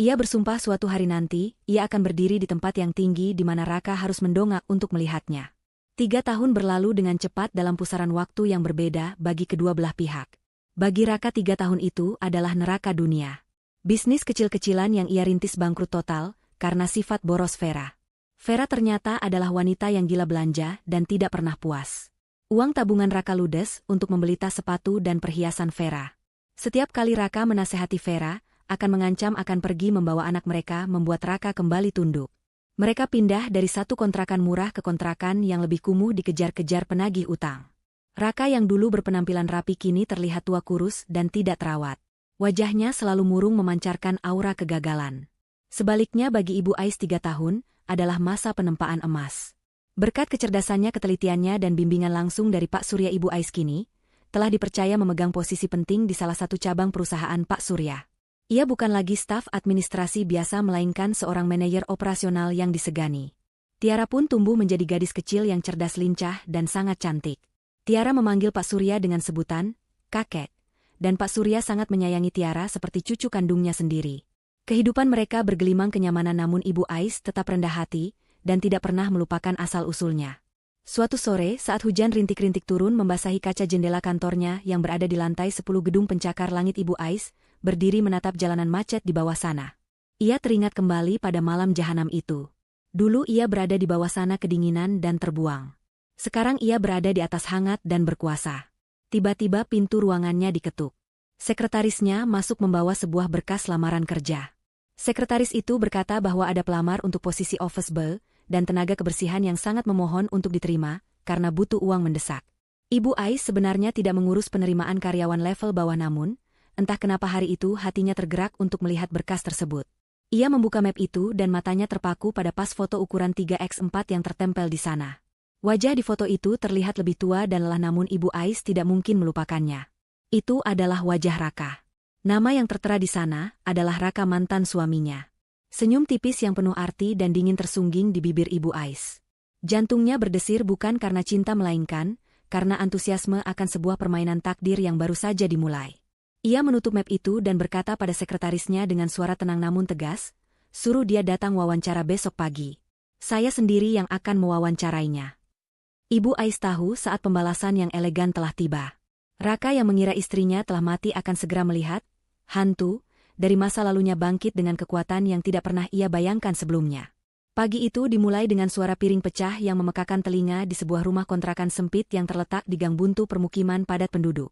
S1: Ia bersumpah suatu hari nanti, ia akan berdiri di tempat yang tinggi di mana Raka harus mendongak untuk melihatnya. 3 tahun berlalu dengan cepat dalam pusaran waktu yang berbeda bagi kedua belah pihak. Bagi Raka 3 tahun itu adalah neraka dunia. Bisnis kecil-kecilan yang ia rintis bangkrut total karena sifat boros Vera. Vera ternyata adalah wanita yang gila belanja dan tidak pernah puas. Uang tabungan Raka ludes untuk membeli tas, sepatu, dan perhiasan Vera. Setiap kali Raka menasehati Vera, akan mengancam akan pergi membawa anak mereka, membuat Raka kembali tunduk. Mereka pindah dari satu kontrakan murah ke kontrakan yang lebih kumuh, dikejar-kejar penagih utang. Raka yang dulu berpenampilan rapi kini terlihat tua, kurus, dan tidak terawat. Wajahnya selalu murung memancarkan aura kegagalan. Sebaliknya bagi Ibu Ais 3 tahun adalah masa penempaan emas. Berkat kecerdasannya, ketelitiannya, dan bimbingan langsung dari Pak Surya, Ibu Ais kini telah dipercaya memegang posisi penting di salah satu cabang perusahaan Pak Surya. Ia bukan lagi staf administrasi biasa melainkan seorang manajer operasional yang disegani. Tiara pun tumbuh menjadi gadis kecil yang cerdas, lincah, dan sangat cantik. Tiara memanggil Pak Surya dengan sebutan kakek, dan Pak Surya sangat menyayangi Tiara seperti cucu kandungnya sendiri. Kehidupan mereka bergelimang kenyamanan, namun Ibu Ais tetap rendah hati dan tidak pernah melupakan asal-usulnya. Suatu sore saat hujan rintik-rintik turun membasahi kaca jendela kantornya yang berada di lantai 10 gedung pencakar langit, Ibu Ais berdiri menatap jalanan macet di bawah sana. Ia teringat kembali pada malam jahanam itu. Dulu ia berada di bawah sana kedinginan dan terbuang. Sekarang ia berada di atas hangat dan berkuasa. Tiba-tiba pintu ruangannya diketuk. Sekretarisnya masuk membawa sebuah berkas lamaran kerja. Sekretaris itu berkata bahwa ada pelamar untuk posisi office boy dan tenaga kebersihan yang sangat memohon untuk diterima karena butuh uang mendesak. Ibu Ais sebenarnya tidak mengurus penerimaan karyawan level bawah, namun entah kenapa hari itu hatinya tergerak untuk melihat berkas tersebut. Ia membuka map itu dan matanya terpaku pada pas foto ukuran 3x4 yang tertempel di sana. Wajah di foto itu terlihat lebih tua dan lelah, namun Ibu Ais tidak mungkin melupakannya. Itu adalah wajah Raka. Nama yang tertera di sana adalah Raka, mantan suaminya. Senyum tipis yang penuh arti dan dingin tersungging di bibir Ibu Ais. Jantungnya berdesir bukan karena cinta melainkan, karena antusiasme akan sebuah permainan takdir yang baru saja dimulai. Ia menutup map itu dan berkata pada sekretarisnya dengan suara tenang namun tegas, suruh dia datang wawancara besok pagi. Saya sendiri yang akan mewawancarainya. Ibu Ais tahu saat pembalasan yang elegan telah tiba. Raka yang mengira istrinya telah mati akan segera melihat hantu dari masa lalunya bangkit dengan kekuatan yang tidak pernah ia bayangkan sebelumnya. Pagi itu dimulai dengan suara piring pecah yang memekakan telinga di sebuah rumah kontrakan sempit yang terletak di gang buntu permukiman padat penduduk.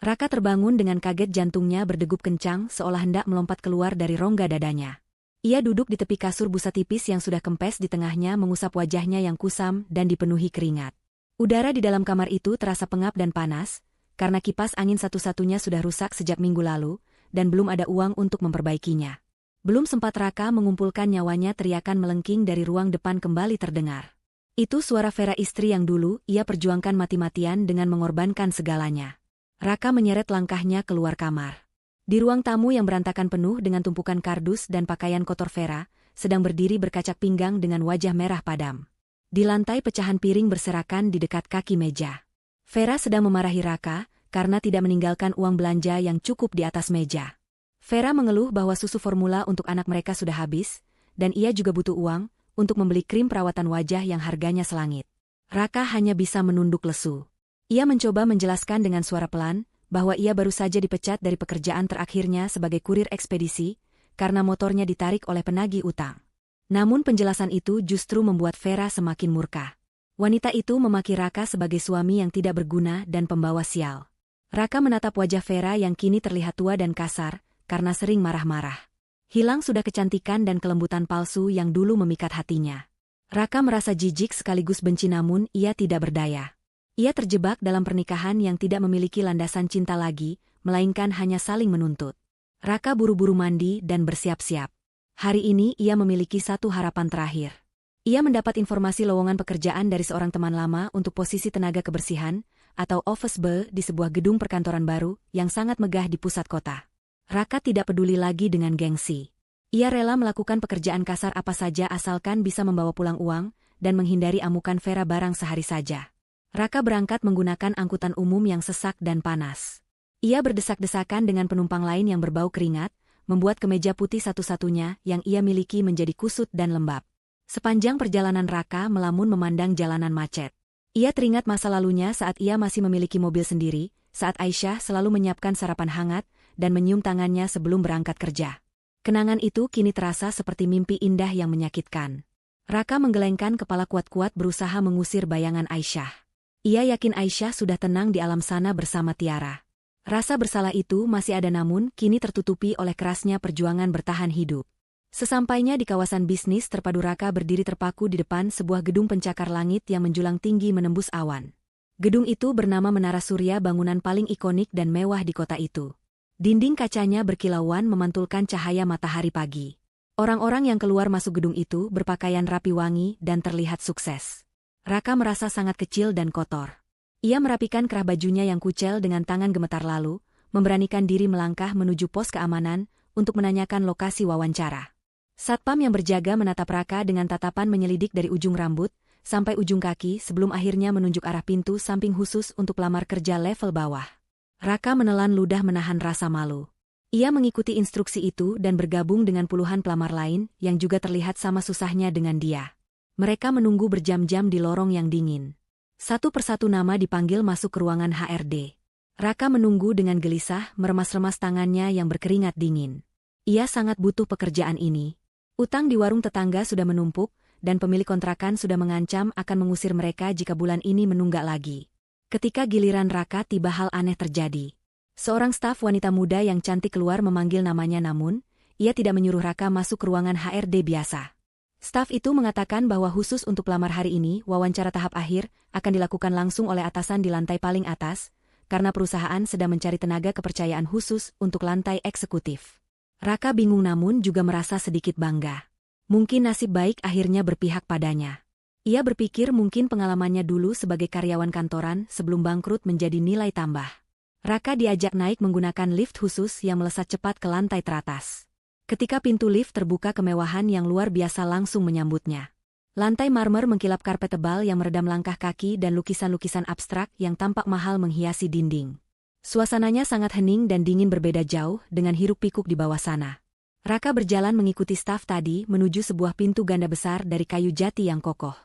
S1: Raka terbangun dengan kaget, jantungnya berdegup kencang seolah hendak melompat keluar dari rongga dadanya. Ia duduk di tepi kasur busa tipis yang sudah kempes di tengahnya mengusap wajahnya yang kusam dan dipenuhi keringat. Udara di dalam kamar itu terasa pengap dan panas, karena kipas angin satu-satunya sudah rusak sejak minggu lalu, dan belum ada uang untuk memperbaikinya. Belum sempat Raka mengumpulkan nyawanya, teriakan melengking dari ruang depan kembali terdengar. Itu suara Vera, istri yang dulu ia perjuangkan mati-matian dengan mengorbankan segalanya. Raka menyeret langkahnya keluar kamar. Di ruang tamu yang berantakan penuh dengan tumpukan kardus dan pakaian kotor, Vera sedang berdiri berkacak pinggang dengan wajah merah padam. Di lantai pecahan piring berserakan di dekat kaki meja. Vera sedang memarahi Raka karena tidak meninggalkan uang belanja yang cukup di atas meja. Vera mengeluh bahwa susu formula untuk anak mereka sudah habis, dan ia juga butuh uang untuk membeli krim perawatan wajah yang harganya selangit. Raka hanya bisa menunduk lesu. Ia mencoba menjelaskan dengan suara pelan bahwa ia baru saja dipecat dari pekerjaan terakhirnya sebagai kurir ekspedisi karena motornya ditarik oleh penagih utang. Namun penjelasan itu justru membuat Vera semakin murka. Wanita itu memaki Raka sebagai suami yang tidak berguna dan pembawa sial. Raka menatap wajah Vera yang kini terlihat tua dan kasar karena sering marah-marah. Hilang sudah kecantikan dan kelembutan palsu yang dulu memikat hatinya. Raka merasa jijik sekaligus benci, namun ia tidak berdaya. Ia terjebak dalam pernikahan yang tidak memiliki landasan cinta lagi, melainkan hanya saling menuntut. Raka buru-buru mandi dan bersiap-siap. Hari ini ia memiliki satu harapan terakhir. Ia mendapat informasi lowongan pekerjaan dari seorang teman lama untuk posisi tenaga kebersihan atau office boy di sebuah gedung perkantoran baru yang sangat megah di pusat kota. Raka tidak peduli lagi dengan gengsi. Ia rela melakukan pekerjaan kasar apa saja asalkan bisa membawa pulang uang dan menghindari amukan Vera barang sehari saja. Raka berangkat menggunakan angkutan umum yang sesak dan panas. Ia berdesak-desakan dengan penumpang lain yang berbau keringat, membuat kemeja putih satu-satunya yang ia miliki menjadi kusut dan lembab. Sepanjang perjalanan Raka melamun memandang jalanan macet. Ia teringat masa lalunya saat ia masih memiliki mobil sendiri, saat Aisyah selalu menyiapkan sarapan hangat dan menyium tangannya sebelum berangkat kerja. Kenangan itu kini terasa seperti mimpi indah yang menyakitkan. Raka menggelengkan kepala kuat-kuat berusaha mengusir bayangan Aisyah. Ia yakin Aisyah sudah tenang di alam sana bersama Tiara. Rasa bersalah itu masih ada, namun kini tertutupi oleh kerasnya perjuangan bertahan hidup. Sesampainya di kawasan bisnis terpadu, Raka berdiri terpaku di depan sebuah gedung pencakar langit yang menjulang tinggi menembus awan. Gedung itu bernama Menara Surya, bangunan paling ikonik dan mewah di kota itu. Dinding kacanya berkilauan memantulkan cahaya matahari pagi. Orang-orang yang keluar masuk gedung itu berpakaian rapi, wangi, dan terlihat sukses. Raka merasa sangat kecil dan kotor. Ia merapikan kerah bajunya yang kucel dengan tangan gemetar, lalu memberanikan diri melangkah menuju pos keamanan untuk menanyakan lokasi wawancara. Satpam yang berjaga menatap Raka dengan tatapan menyelidik dari ujung rambut sampai ujung kaki sebelum akhirnya menunjuk arah pintu samping khusus untuk pelamar kerja level bawah. Raka menelan ludah menahan rasa malu. Ia mengikuti instruksi itu dan bergabung dengan puluhan pelamar lain yang juga terlihat sama susahnya dengan dia. Mereka menunggu berjam-jam di lorong yang dingin. Satu persatu nama dipanggil masuk ke ruangan HRD. Raka menunggu dengan gelisah, meremas-remas tangannya yang berkeringat dingin. Ia sangat butuh pekerjaan ini. Utang di warung tetangga sudah menumpuk, dan pemilik kontrakan sudah mengancam akan mengusir mereka jika bulan ini menunggak lagi. Ketika giliran Raka tiba, hal aneh terjadi. Seorang staf wanita muda yang cantik keluar memanggil namanya, namun ia tidak menyuruh Raka masuk ke ruangan HRD biasa. Staf itu mengatakan bahwa khusus untuk pelamar hari ini, wawancara tahap akhir akan dilakukan langsung oleh atasan di lantai paling atas, karena perusahaan sedang mencari tenaga kepercayaan khusus untuk lantai eksekutif. Raka bingung namun juga merasa sedikit bangga. Mungkin nasib baik akhirnya berpihak padanya. Ia berpikir mungkin pengalamannya dulu sebagai karyawan kantoran sebelum bangkrut menjadi nilai tambah. Raka diajak naik menggunakan lift khusus yang melesat cepat ke lantai teratas. Ketika pintu lift terbuka, kemewahan yang luar biasa langsung menyambutnya. Lantai marmer mengkilap, karpet tebal yang meredam langkah kaki, dan lukisan-lukisan abstrak yang tampak mahal menghiasi dinding. Suasananya sangat hening dan dingin, berbeda jauh dengan hiruk-pikuk di bawah sana. Raka berjalan mengikuti staf tadi menuju sebuah pintu ganda besar dari kayu jati yang kokoh.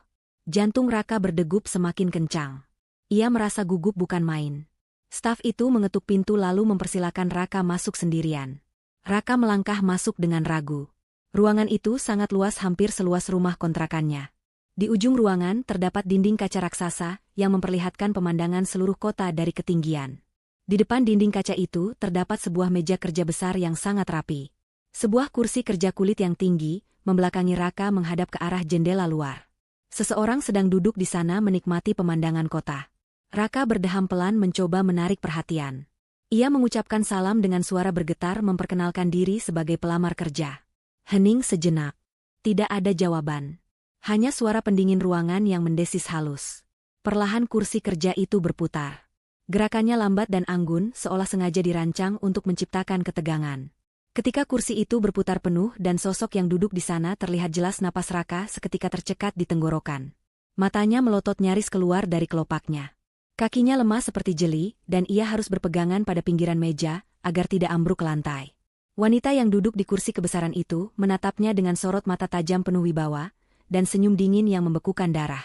S1: Jantung Raka berdegup semakin kencang. Ia merasa gugup bukan main. Staf itu mengetuk pintu lalu mempersilakan Raka masuk sendirian. Raka melangkah masuk dengan ragu. Ruangan itu sangat luas, hampir seluas rumah kontrakannya. Di ujung ruangan terdapat dinding kaca raksasa yang memperlihatkan pemandangan seluruh kota dari ketinggian. Di depan dinding kaca itu terdapat sebuah meja kerja besar yang sangat rapi. Sebuah kursi kerja kulit yang tinggi membelakangi Raka menghadap ke arah jendela luar. Seseorang sedang duduk di sana menikmati pemandangan kota. Raka berdeham pelan mencoba menarik perhatian. Ia mengucapkan salam dengan suara bergetar, memperkenalkan diri sebagai pelamar kerja. Hening sejenak. Tidak ada jawaban. Hanya suara pendingin ruangan yang mendesis halus. Perlahan kursi kerja itu berputar. Gerakannya lambat dan anggun, seolah sengaja dirancang untuk menciptakan ketegangan. Ketika kursi itu berputar penuh dan sosok yang duduk di sana terlihat jelas, napas Raka seketika tercekat di tenggorokan. Matanya melotot nyaris keluar dari kelopaknya. Kakinya lemah seperti jeli, dan ia harus berpegangan pada pinggiran meja agar tidak ambruk ke lantai. Wanita yang duduk di kursi kebesaran itu menatapnya dengan sorot mata tajam penuh wibawa, dan senyum dingin yang membekukan darah.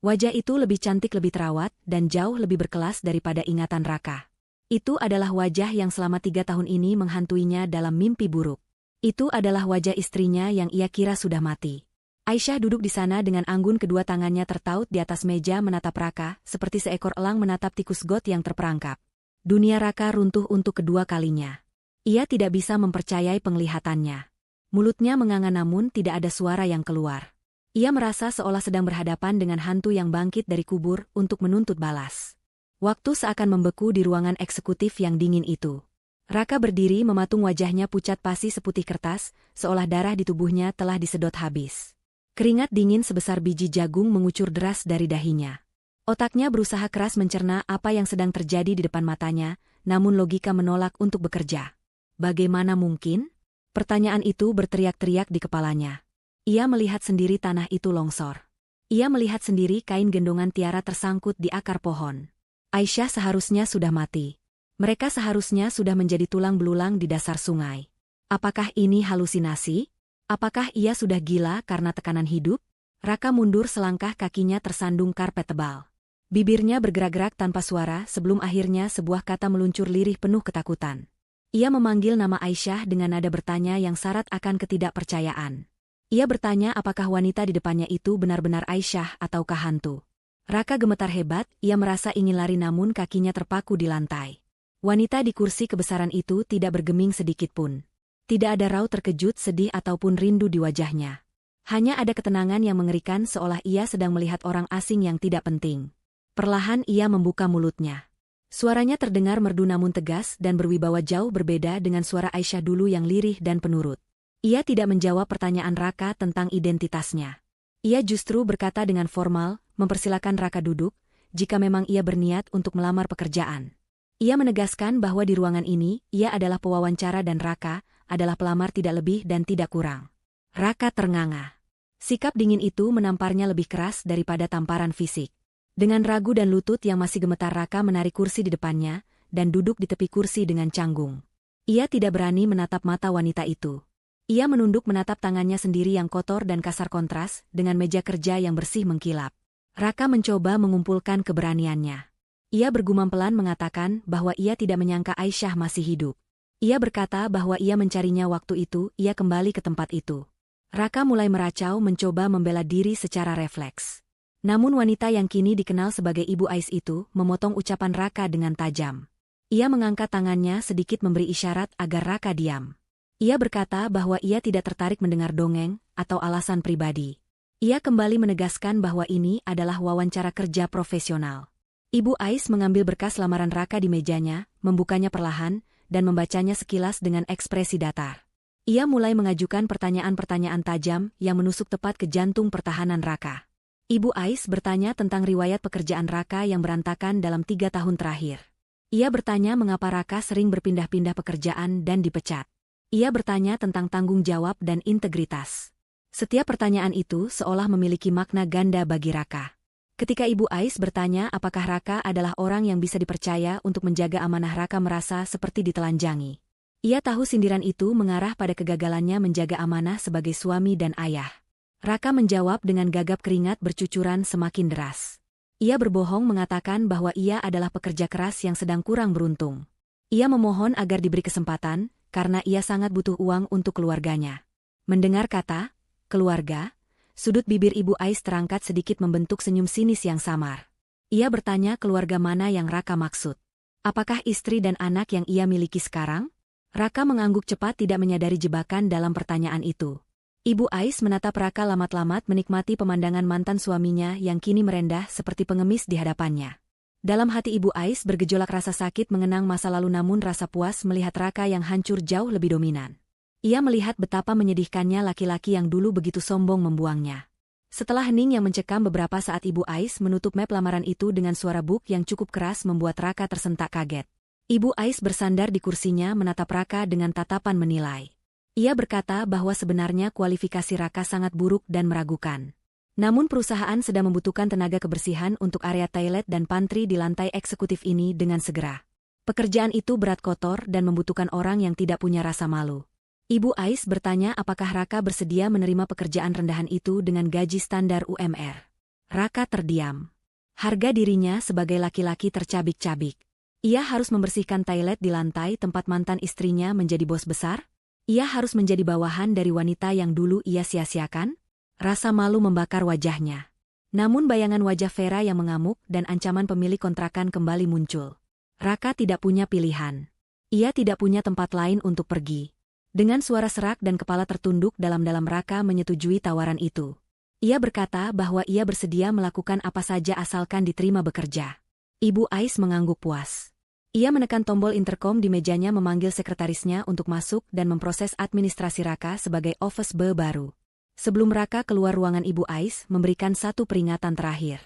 S1: Wajah itu lebih cantik, lebih terawat, dan jauh lebih berkelas daripada ingatan Raka. Itu adalah wajah yang selama 3 tahun ini menghantuinya dalam mimpi buruk. Itu adalah wajah istrinya yang ia kira sudah mati. Aisyah duduk di sana dengan anggun, kedua tangannya tertaut di atas meja menatap Raka, seperti seekor elang menatap tikus got yang terperangkap. Dunia Raka runtuh untuk kedua kalinya. Ia tidak bisa mempercayai penglihatannya. Mulutnya menganga namun tidak ada suara yang keluar. Ia merasa seolah sedang berhadapan dengan hantu yang bangkit dari kubur untuk menuntut balas. Waktu seakan membeku di ruangan eksekutif yang dingin itu. Raka berdiri mematung, wajahnya pucat pasi seputih kertas, seolah darah di tubuhnya telah disedot habis. Keringat dingin sebesar biji jagung mengucur deras dari dahinya. Otaknya berusaha keras mencerna apa yang sedang terjadi di depan matanya, namun logika menolak untuk bekerja. Bagaimana mungkin? Pertanyaan itu berteriak-teriak di kepalanya. Ia melihat sendiri tanah itu longsor. Ia melihat sendiri kain gendongan Tiara tersangkut di akar pohon. Aisyah seharusnya sudah mati. Mereka seharusnya sudah menjadi tulang belulang di dasar sungai. Apakah ini halusinasi? Apakah ia sudah gila karena tekanan hidup? Raka mundur selangkah, kakinya tersandung karpet tebal. Bibirnya bergerak-gerak tanpa suara sebelum akhirnya sebuah kata meluncur lirih penuh ketakutan. Ia memanggil nama Aisyah dengan nada bertanya yang syarat akan ketidakpercayaan. Ia bertanya apakah wanita di depannya itu benar-benar Aisyah ataukah hantu. Raka gemetar hebat, ia merasa ingin lari namun kakinya terpaku di lantai. Wanita di kursi kebesaran itu tidak bergeming sedikitpun. Tidak ada raut terkejut, sedih ataupun rindu di wajahnya. Hanya ada ketenangan yang mengerikan, seolah ia sedang melihat orang asing yang tidak penting. Perlahan ia membuka mulutnya. Suaranya terdengar merdu namun tegas dan berwibawa, jauh berbeda dengan suara Aisyah dulu yang lirih dan penurut. Ia tidak menjawab pertanyaan Raka tentang identitasnya. Ia justru berkata dengan formal, mempersilakan Raka duduk, jika memang ia berniat untuk melamar pekerjaan. Ia menegaskan bahwa di ruangan ini, ia adalah pewawancara dan Raka adalah pelamar, tidak lebih dan tidak kurang. Raka ternganga. Sikap dingin itu menamparnya lebih keras daripada tamparan fisik. Dengan ragu dan lutut yang masih gemetar, Raka menarik kursi di depannya, dan duduk di tepi kursi dengan canggung. Ia tidak berani menatap mata wanita itu. Ia menunduk menatap tangannya sendiri yang kotor dan kasar, kontras dengan meja kerja yang bersih mengkilap. Raka mencoba mengumpulkan keberaniannya. Ia bergumam pelan mengatakan bahwa ia tidak menyangka Aisyah masih hidup. Ia berkata bahwa ia mencarinya waktu itu ia kembali ke tempat itu. Raka mulai meracau mencoba membela diri secara refleks. Namun wanita yang kini dikenal sebagai Ibu Ais itu memotong ucapan Raka dengan tajam. Ia mengangkat tangannya sedikit memberi isyarat agar Raka diam. Ia berkata bahwa ia tidak tertarik mendengar dongeng atau alasan pribadi. Ia kembali menegaskan bahwa ini adalah wawancara kerja profesional. Ibu Ais mengambil berkas lamaran Raka di mejanya, membukanya perlahan, dan membacanya sekilas dengan ekspresi datar. Ia mulai mengajukan pertanyaan-pertanyaan tajam yang menusuk tepat ke jantung pertahanan Raka. Ibu Ais bertanya tentang riwayat pekerjaan Raka yang berantakan dalam 3 tahun terakhir. Ia bertanya mengapa Raka sering berpindah-pindah pekerjaan dan dipecat. Ia bertanya tentang tanggung jawab dan integritas. Setiap pertanyaan itu seolah memiliki makna ganda bagi Raka. Ketika Ibu Ais bertanya apakah Raka adalah orang yang bisa dipercaya untuk menjaga amanah, Raka merasa seperti ditelanjangi. Ia tahu sindiran itu mengarah pada kegagalannya menjaga amanah sebagai suami dan ayah. Raka menjawab dengan gagap, keringat bercucuran semakin deras. Ia berbohong mengatakan bahwa ia adalah pekerja keras yang sedang kurang beruntung. Ia memohon agar diberi kesempatan, karena ia sangat butuh uang untuk keluarganya. Mendengar kata keluarga, sudut bibir Ibu Ais terangkat sedikit membentuk senyum sinis yang samar. Ia bertanya keluarga mana yang Raka maksud. Apakah istri dan anak yang ia miliki sekarang? Raka mengangguk cepat, tidak menyadari jebakan dalam pertanyaan itu. Ibu Ais menatap Raka lamat-lamat, menikmati pemandangan mantan suaminya yang kini merendah seperti pengemis di hadapannya. Dalam hati Ibu Ais bergejolak rasa sakit mengenang masa lalu, namun rasa puas melihat Raka yang hancur jauh lebih dominan. Ia melihat betapa menyedihkannya laki-laki yang dulu begitu sombong membuangnya. Setelah hening yang mencekam beberapa saat, Ibu Ais menutup map lamaran itu dengan suara buk yang cukup keras membuat Raka tersentak kaget. Ibu Ais bersandar di kursinya menatap Raka dengan tatapan menilai. Ia berkata bahwa sebenarnya kualifikasi Raka sangat buruk dan meragukan. Namun perusahaan sedang membutuhkan tenaga kebersihan untuk area toilet dan pantry di lantai eksekutif ini dengan segera. Pekerjaan itu berat, kotor, dan membutuhkan orang yang tidak punya rasa malu. Ibu Ais bertanya apakah Raka bersedia menerima pekerjaan rendahan itu dengan gaji standar UMR. Raka terdiam. Harga dirinya sebagai laki-laki tercabik-cabik. Ia harus membersihkan toilet di lantai tempat mantan istrinya menjadi bos besar? Ia harus menjadi bawahan dari wanita yang dulu ia sia-siakan? Rasa malu membakar wajahnya. Namun bayangan wajah Vera yang mengamuk dan ancaman pemilik kontrakan kembali muncul. Raka tidak punya pilihan. Ia tidak punya tempat lain untuk pergi. Dengan suara serak dan kepala tertunduk dalam-dalam, Raka menyetujui tawaran itu. Ia berkata bahwa ia bersedia melakukan apa saja asalkan diterima bekerja. Ibu Ais mengangguk puas. Ia menekan tombol intercom di mejanya, memanggil sekretarisnya untuk masuk dan memproses administrasi Raka sebagai office boy baru. Sebelum Raka keluar ruangan, Ibu Ais memberikan satu peringatan terakhir.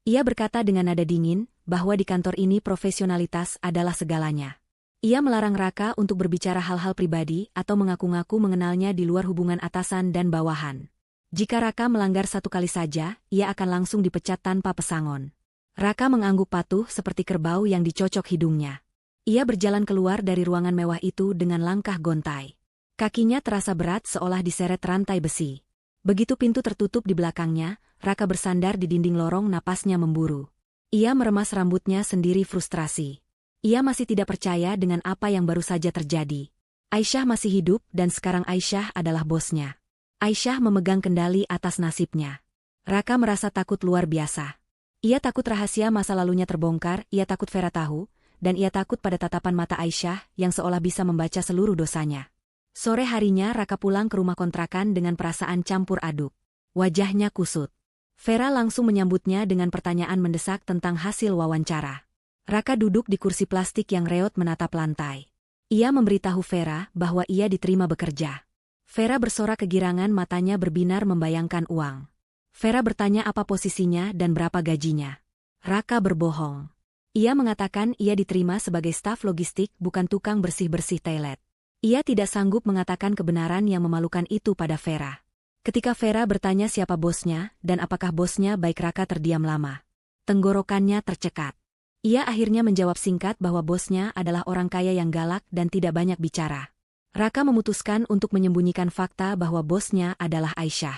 S1: Ia berkata dengan nada dingin bahwa di kantor ini profesionalitas adalah segalanya. Ia melarang Raka untuk berbicara hal-hal pribadi atau mengaku-ngaku mengenalnya di luar hubungan atasan dan bawahan. Jika Raka melanggar satu kali saja, ia akan langsung dipecat tanpa pesangon. Raka mengangguk patuh seperti kerbau yang dicocok hidungnya. Ia berjalan keluar dari ruangan mewah itu dengan langkah gontai. Kakinya terasa berat seolah diseret rantai besi. Begitu pintu tertutup di belakangnya, Raka bersandar di dinding lorong, napasnya memburu. Ia meremas rambutnya sendiri frustrasi. Ia masih tidak percaya dengan apa yang baru saja terjadi. Aisyah masih hidup dan sekarang Aisyah adalah bosnya. Aisyah memegang kendali atas nasibnya. Raka merasa takut luar biasa. Ia takut rahasia masa lalunya terbongkar, ia takut Vera tahu, dan ia takut pada tatapan mata Aisyah yang seolah bisa membaca seluruh dosanya. Sore harinya Raka pulang ke rumah kontrakan dengan perasaan campur aduk. Wajahnya kusut. Vera langsung menyambutnya dengan pertanyaan mendesak tentang hasil wawancara. Raka duduk di kursi plastik yang reot menatap lantai. Ia memberitahu Vera bahwa ia diterima bekerja. Vera bersorak kegirangan, matanya berbinar membayangkan uang. Vera bertanya apa posisinya dan berapa gajinya. Raka berbohong. Ia mengatakan ia diterima sebagai staf logistik, bukan tukang bersih-bersih toilet. Ia tidak sanggup mengatakan kebenaran yang memalukan itu pada Vera. Ketika Vera bertanya siapa bosnya dan apakah bosnya baik, Raka terdiam lama. Tenggorokannya tercekat. Ia akhirnya menjawab singkat bahwa bosnya adalah orang kaya yang galak dan tidak banyak bicara. Raka memutuskan untuk menyembunyikan fakta bahwa bosnya adalah Aisyah.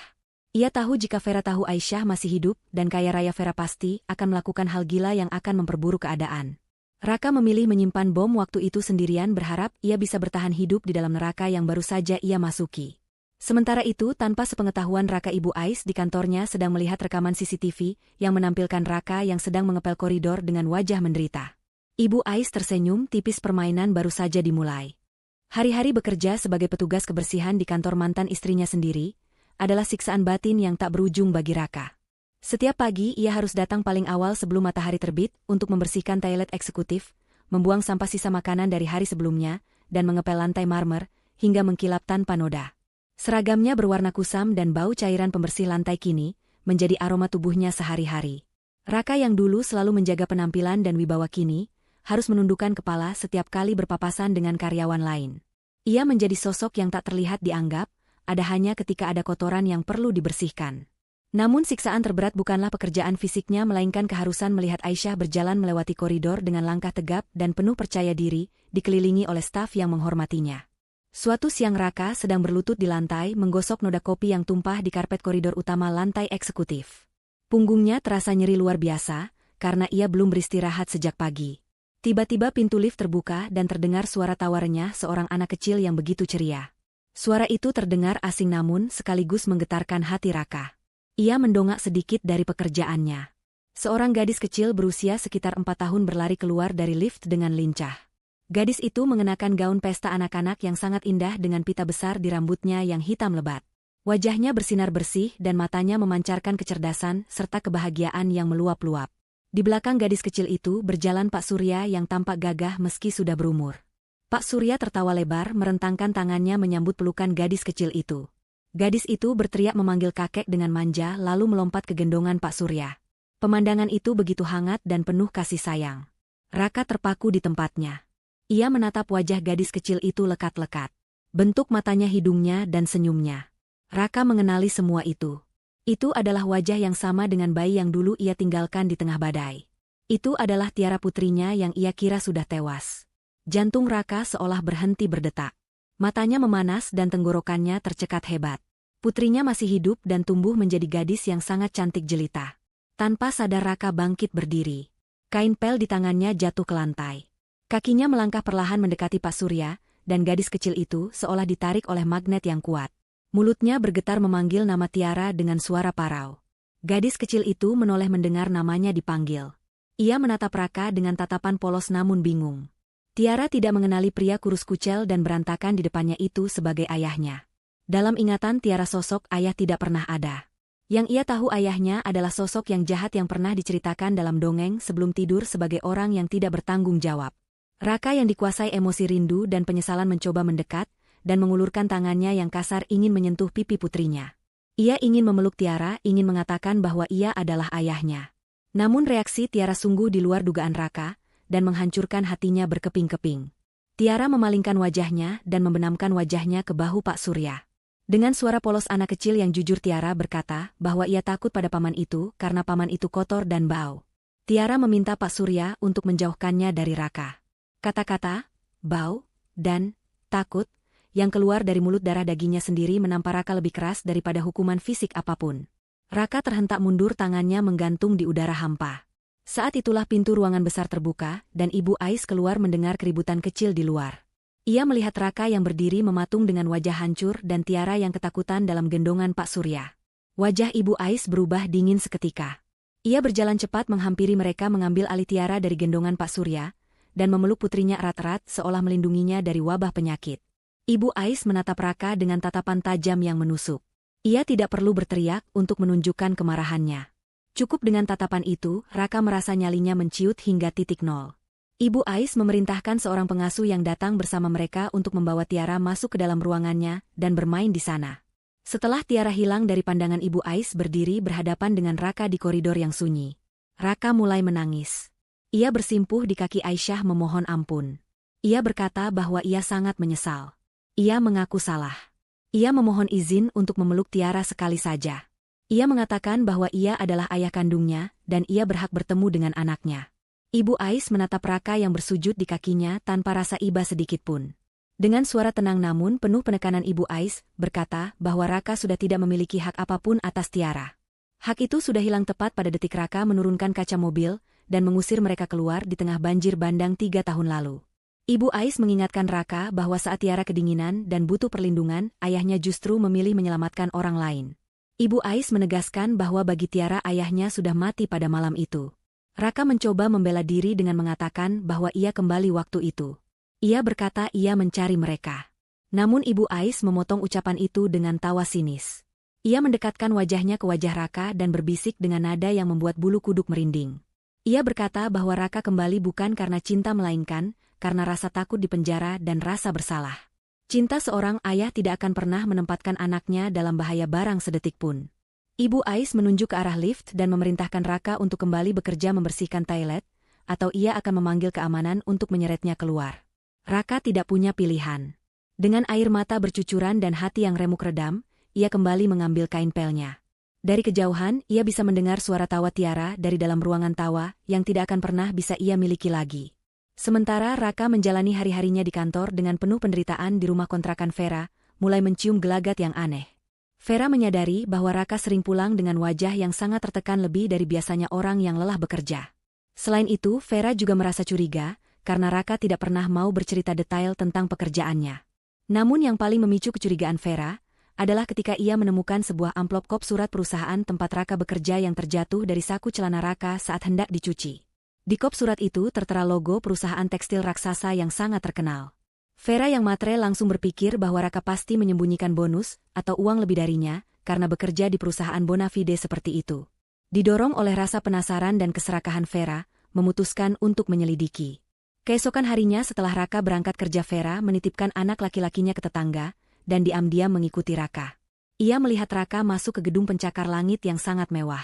S1: Ia tahu jika Vera tahu Aisyah masih hidup dan kaya raya, Vera pasti akan melakukan hal gila yang akan memperburuk keadaan. Raka memilih menyimpan bom waktu itu sendirian, berharap ia bisa bertahan hidup di dalam neraka yang baru saja ia masuki. Sementara itu, tanpa sepengetahuan Raka, Ibu Ais di kantornya sedang melihat rekaman CCTV yang menampilkan Raka yang sedang mengepel koridor dengan wajah menderita. Ibu Ais tersenyum tipis, permainan baru saja dimulai. Hari-hari bekerja sebagai petugas kebersihan di kantor mantan istrinya sendiri adalah siksaan batin yang tak berujung bagi Raka. Setiap pagi ia harus datang paling awal sebelum matahari terbit untuk membersihkan toilet eksekutif, membuang sampah sisa makanan dari hari sebelumnya, dan mengepel lantai marmer hingga mengkilap tanpa noda. Seragamnya berwarna kusam dan bau cairan pembersih lantai kini menjadi aroma tubuhnya sehari-hari. Raka yang dulu selalu menjaga penampilan dan wibawa kini harus menundukkan kepala setiap kali berpapasan dengan karyawan lain. Ia menjadi sosok yang tak terlihat dianggap, ada hanya ketika ada kotoran yang perlu dibersihkan. Namun siksaan terberat bukanlah pekerjaan fisiknya melainkan keharusan melihat Aisyah berjalan melewati koridor dengan langkah tegap dan penuh percaya diri, dikelilingi oleh staf yang menghormatinya. Suatu siang Raka sedang berlutut di lantai menggosok noda kopi yang tumpah di karpet koridor utama lantai eksekutif. Punggungnya terasa nyeri luar biasa, karena ia belum beristirahat sejak pagi. Tiba-tiba pintu lift terbuka dan terdengar suara tawa renyah seorang anak kecil yang begitu ceria. Suara itu terdengar asing namun sekaligus menggetarkan hati Raka. Ia mendongak sedikit dari pekerjaannya. Seorang gadis kecil berusia sekitar 4 tahun berlari keluar dari lift dengan lincah. Gadis itu mengenakan gaun pesta anak-anak yang sangat indah dengan pita besar di rambutnya yang hitam lebat. Wajahnya bersinar bersih dan matanya memancarkan kecerdasan serta kebahagiaan yang meluap-luap. Di belakang gadis kecil itu berjalan Pak Surya yang tampak gagah meski sudah berumur. Pak Surya tertawa lebar merentangkan tangannya menyambut pelukan gadis kecil itu. Gadis itu berteriak memanggil kakek dengan manja lalu melompat ke gendongan Pak Surya. Pemandangan itu begitu hangat dan penuh kasih sayang. Raka terpaku di tempatnya. Ia menatap wajah gadis kecil itu lekat-lekat. Bentuk matanya, hidungnya, dan senyumnya. Raka mengenali semua itu. Itu adalah wajah yang sama dengan bayi yang dulu ia tinggalkan di tengah badai. Itu adalah Tiara putrinya yang ia kira sudah tewas. Jantung Raka seolah berhenti berdetak. Matanya memanas dan tenggorokannya tercekat hebat. Putrinya masih hidup dan tumbuh menjadi gadis yang sangat cantik jelita. Tanpa sadar Raka bangkit berdiri. Kain pel di tangannya jatuh ke lantai. Kakinya melangkah perlahan mendekati Pak Surya, dan gadis kecil itu seolah ditarik oleh magnet yang kuat. Mulutnya bergetar memanggil nama Tiara dengan suara parau. Gadis kecil itu menoleh mendengar namanya dipanggil. Ia menatap Raka dengan tatapan polos namun bingung. Tiara tidak mengenali pria kurus kucel dan berantakan di depannya itu sebagai ayahnya. Dalam ingatan Tiara sosok ayah tidak pernah ada. Yang ia tahu ayahnya adalah sosok yang jahat yang pernah diceritakan dalam dongeng sebelum tidur sebagai orang yang tidak bertanggung jawab. Raka yang dikuasai emosi rindu dan penyesalan mencoba mendekat, dan mengulurkan tangannya yang kasar ingin menyentuh pipi putrinya. Ia ingin memeluk Tiara, ingin mengatakan bahwa ia adalah ayahnya. Namun reaksi Tiara sungguh di luar dugaan Raka, dan menghancurkan hatinya berkeping-keping. Tiara memalingkan wajahnya dan membenamkan wajahnya ke bahu Pak Surya. Dengan suara polos anak kecil yang jujur Tiara berkata bahwa ia takut pada paman itu karena paman itu kotor dan bau. Tiara meminta Pak Surya untuk menjauhkannya dari Raka. Kata-kata, bau, dan takut, yang keluar dari mulut darah dagingnya sendiri menampar Raka lebih keras daripada hukuman fisik apapun. Raka terhentak mundur, tangannya menggantung di udara hampa. Saat itulah pintu ruangan besar terbuka, dan Ibu Ais keluar mendengar keributan kecil di luar. Ia melihat Raka yang berdiri mematung dengan wajah hancur dan Tiara yang ketakutan dalam gendongan Pak Surya. Wajah Ibu Ais berubah dingin seketika. Ia berjalan cepat menghampiri mereka mengambil alih Tiara dari gendongan Pak Surya, dan memeluk putrinya erat-erat seolah melindunginya dari wabah penyakit. Ibu Ais menatap Raka dengan tatapan tajam yang menusuk. Ia tidak perlu berteriak untuk menunjukkan kemarahannya. Cukup dengan tatapan itu, Raka merasa nyalinya menciut hingga titik nol. Ibu Ais memerintahkan seorang pengasuh yang datang bersama mereka untuk membawa Tiara masuk ke dalam ruangannya dan bermain di sana. Setelah Tiara hilang dari pandangan Ibu Ais berdiri berhadapan dengan Raka di koridor yang sunyi. Raka mulai menangis. Ia bersimpuh di kaki Aisyah memohon ampun. Ia berkata bahwa ia sangat menyesal. Ia mengaku salah. Ia memohon izin untuk memeluk Tiara sekali saja. Ia mengatakan bahwa ia adalah ayah kandungnya dan ia berhak bertemu dengan anaknya. Ibu Ais menatap Raka yang bersujud di kakinya tanpa rasa iba sedikitpun. Dengan suara tenang namun penuh penekanan Ibu Ais berkata bahwa Raka sudah tidak memiliki hak apapun atas Tiara. Hak itu sudah hilang tepat pada detik Raka menurunkan kaca mobil dan mengusir mereka keluar di tengah banjir bandang 3 tahun lalu. Ibu Ais mengingatkan Raka bahwa saat Tiara kedinginan dan butuh perlindungan, ayahnya justru memilih menyelamatkan orang lain. Ibu Ais menegaskan bahwa bagi Tiara ayahnya sudah mati pada malam itu. Raka mencoba membela diri dengan mengatakan bahwa ia kembali waktu itu. Ia berkata ia mencari mereka. Namun Ibu Ais memotong ucapan itu dengan tawa sinis. Ia mendekatkan wajahnya ke wajah Raka dan berbisik dengan nada yang membuat bulu kuduk merinding. Ia berkata bahwa Raka kembali bukan karena cinta melainkan karena rasa takut di penjara dan rasa bersalah. Cinta seorang ayah tidak akan pernah menempatkan anaknya dalam bahaya barang sedetik pun. Ibu Ais menunjuk ke arah lift dan memerintahkan Raka untuk kembali bekerja membersihkan toilet, atau ia akan memanggil keamanan untuk menyeretnya keluar. Raka tidak punya pilihan. Dengan air mata bercucuran dan hati yang remuk redam, ia kembali mengambil kain pelnya. Dari kejauhan, ia bisa mendengar suara tawa Tiara dari dalam ruangan tawa yang tidak akan pernah bisa ia miliki lagi. Sementara Raka menjalani hari-harinya di kantor dengan penuh penderitaan di rumah kontrakan Vera, mulai mencium gelagat yang aneh. Vera menyadari bahwa Raka sering pulang dengan wajah yang sangat tertekan lebih dari biasanya orang yang lelah bekerja. Selain itu, Vera juga merasa curiga, karena Raka tidak pernah mau bercerita detail tentang pekerjaannya. Namun yang paling memicu kecurigaan Vera adalah ketika ia menemukan sebuah amplop kop surat perusahaan tempat Raka bekerja yang terjatuh dari saku celana Raka saat hendak dicuci. Di kop surat itu tertera logo perusahaan tekstil raksasa yang sangat terkenal. Vera yang matre langsung berpikir bahwa Raka pasti menyembunyikan bonus atau uang lebih darinya karena bekerja di perusahaan Bonafide seperti itu. Didorong oleh rasa penasaran dan keserakahan Vera, memutuskan untuk menyelidiki. Keesokan harinya setelah Raka berangkat kerja, Vera menitipkan anak laki-lakinya ke tetangga, dan diam-diam mengikuti Raka. Ia melihat Raka masuk ke gedung pencakar langit yang sangat mewah.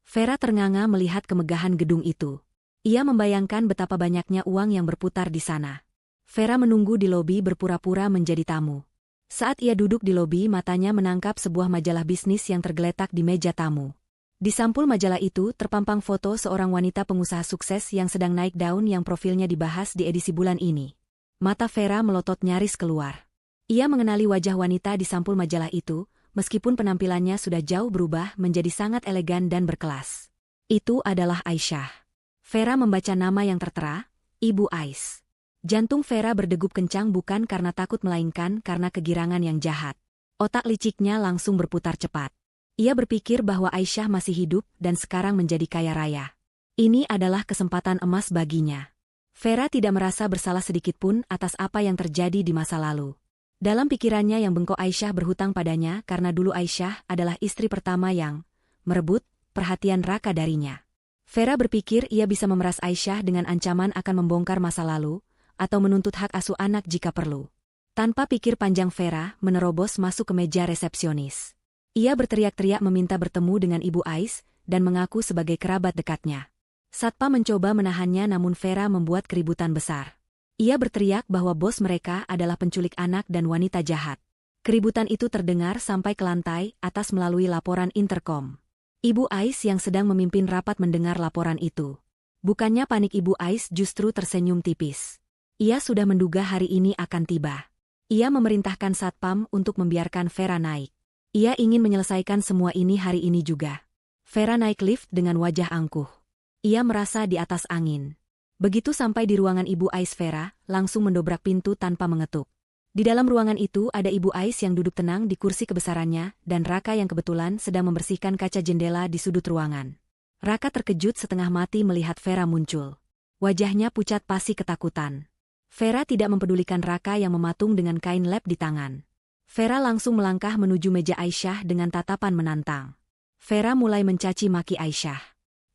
S1: Vera ternganga melihat kemegahan gedung itu. Ia membayangkan betapa banyaknya uang yang berputar di sana. Vera menunggu di lobi berpura-pura menjadi tamu. Saat ia duduk di lobi, matanya menangkap sebuah majalah bisnis yang tergeletak di meja tamu. Di sampul majalah itu terpampang foto seorang wanita pengusaha sukses yang sedang naik daun yang profilnya dibahas di edisi bulan ini. Mata Vera melotot nyaris keluar. Ia mengenali wajah wanita di sampul majalah itu, meskipun penampilannya sudah jauh berubah menjadi sangat elegan dan berkelas. Itu adalah Aisyah. Vera membaca nama yang tertera, Ibu Ais. Jantung Vera berdegup kencang bukan karena takut melainkan karena kegirangan yang jahat. Otak liciknya langsung berputar cepat. Ia berpikir bahwa Aisyah masih hidup dan sekarang menjadi kaya raya. Ini adalah kesempatan emas baginya. Vera tidak merasa bersalah sedikitpun atas apa yang terjadi di masa lalu. Dalam pikirannya yang bengkok, Aisyah berhutang padanya karena dulu Aisyah adalah istri pertama yang merebut perhatian Raka darinya. Vera berpikir ia bisa memeras Aisyah dengan ancaman akan membongkar masa lalu, atau menuntut hak asuh anak jika perlu. Tanpa pikir panjang, Vera menerobos masuk ke meja resepsionis. Ia berteriak-teriak meminta bertemu dengan Ibu Ais dan mengaku sebagai kerabat dekatnya. Satpam mencoba menahannya namun Vera membuat keributan besar. Ia berteriak bahwa bos mereka adalah penculik anak dan wanita jahat. Keributan itu terdengar sampai ke lantai atas melalui laporan interkom. Ibu Ais yang sedang memimpin rapat mendengar laporan itu. Bukannya panik, Ibu Ais justru tersenyum tipis. Ia sudah menduga hari ini akan tiba. Ia memerintahkan satpam untuk membiarkan Vera naik. Ia ingin menyelesaikan semua ini hari ini juga. Vera naik lift dengan wajah angkuh. Ia merasa di atas angin. Begitu sampai di ruangan Ibu Ais, Vera langsung mendobrak pintu tanpa mengetuk. Di dalam ruangan itu ada Ibu Ais yang duduk tenang di kursi kebesarannya dan Raka yang kebetulan sedang membersihkan kaca jendela di sudut ruangan. Raka terkejut setengah mati melihat Vera muncul. Wajahnya pucat pasi ketakutan. Vera tidak mempedulikan Raka yang mematung dengan kain lap di tangan. Vera langsung melangkah menuju meja Aisyah dengan tatapan menantang. Vera mulai mencaci maki Aisyah.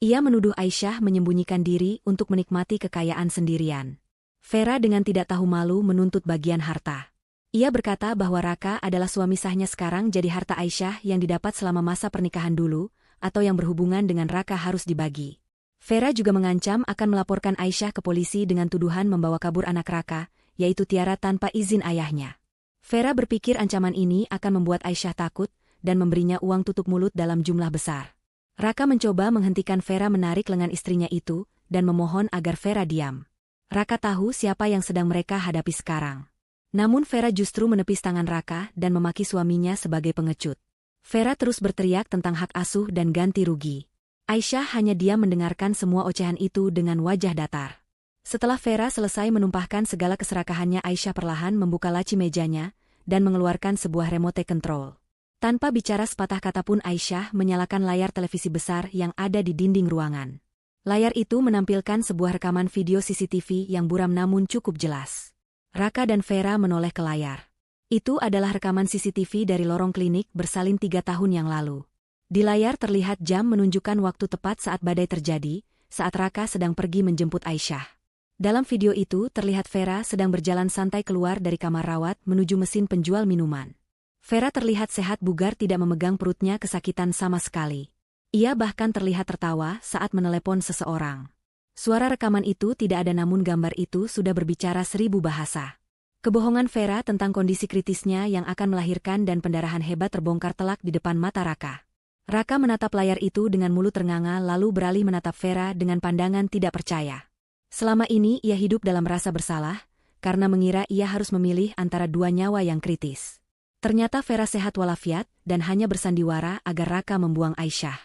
S1: Ia menuduh Aisyah menyembunyikan diri untuk menikmati kekayaan sendirian. Vera dengan tidak tahu malu menuntut bagian harta. Ia berkata bahwa Raka adalah suami sahnya sekarang, jadi harta Aisyah yang didapat selama masa pernikahan dulu, atau yang berhubungan dengan Raka harus dibagi. Vera juga mengancam akan melaporkan Aisyah ke polisi dengan tuduhan membawa kabur anak Raka, yaitu Tiara tanpa izin ayahnya. Vera berpikir ancaman ini akan membuat Aisyah takut dan memberinya uang tutup mulut dalam jumlah besar. Raka mencoba menghentikan Vera menarik lengan istrinya itu dan memohon agar Vera diam. Raka tahu siapa yang sedang mereka hadapi sekarang. Namun Vera justru menepis tangan Raka dan memaki suaminya sebagai pengecut. Vera terus berteriak tentang hak asuh dan ganti rugi. Aisyah hanya diam mendengarkan semua ocehan itu dengan wajah datar. Setelah Vera selesai menumpahkan segala keserakahannya, Aisyah perlahan membuka laci mejanya dan mengeluarkan sebuah remote control. Tanpa bicara sepatah kata pun, Aisyah menyalakan layar televisi besar yang ada di dinding ruangan. Layar itu menampilkan sebuah rekaman video CCTV yang buram namun cukup jelas. Raka dan Vera menoleh ke layar. Itu adalah rekaman CCTV dari lorong klinik bersalin 3 tahun yang lalu. Di layar terlihat jam menunjukkan waktu tepat saat badai terjadi, saat Raka sedang pergi menjemput Aisyah. Dalam video itu terlihat Vera sedang berjalan santai keluar dari kamar rawat menuju mesin penjual minuman. Vera terlihat sehat bugar, tidak memegang perutnya kesakitan sama sekali. Ia bahkan terlihat tertawa saat menelepon seseorang. Suara rekaman itu tidak ada namun gambar itu sudah berbicara 1000 bahasa. Kebohongan Vera tentang kondisi kritisnya yang akan melahirkan dan pendarahan hebat terbongkar telak di depan mata Raka. Raka menatap layar itu dengan mulut ternganga lalu beralih menatap Vera dengan pandangan tidak percaya. Selama ini ia hidup dalam rasa bersalah, karena mengira ia harus memilih antara dua nyawa yang kritis. Ternyata Vera sehat walafiat dan hanya bersandiwara agar Raka membuang Aisyah.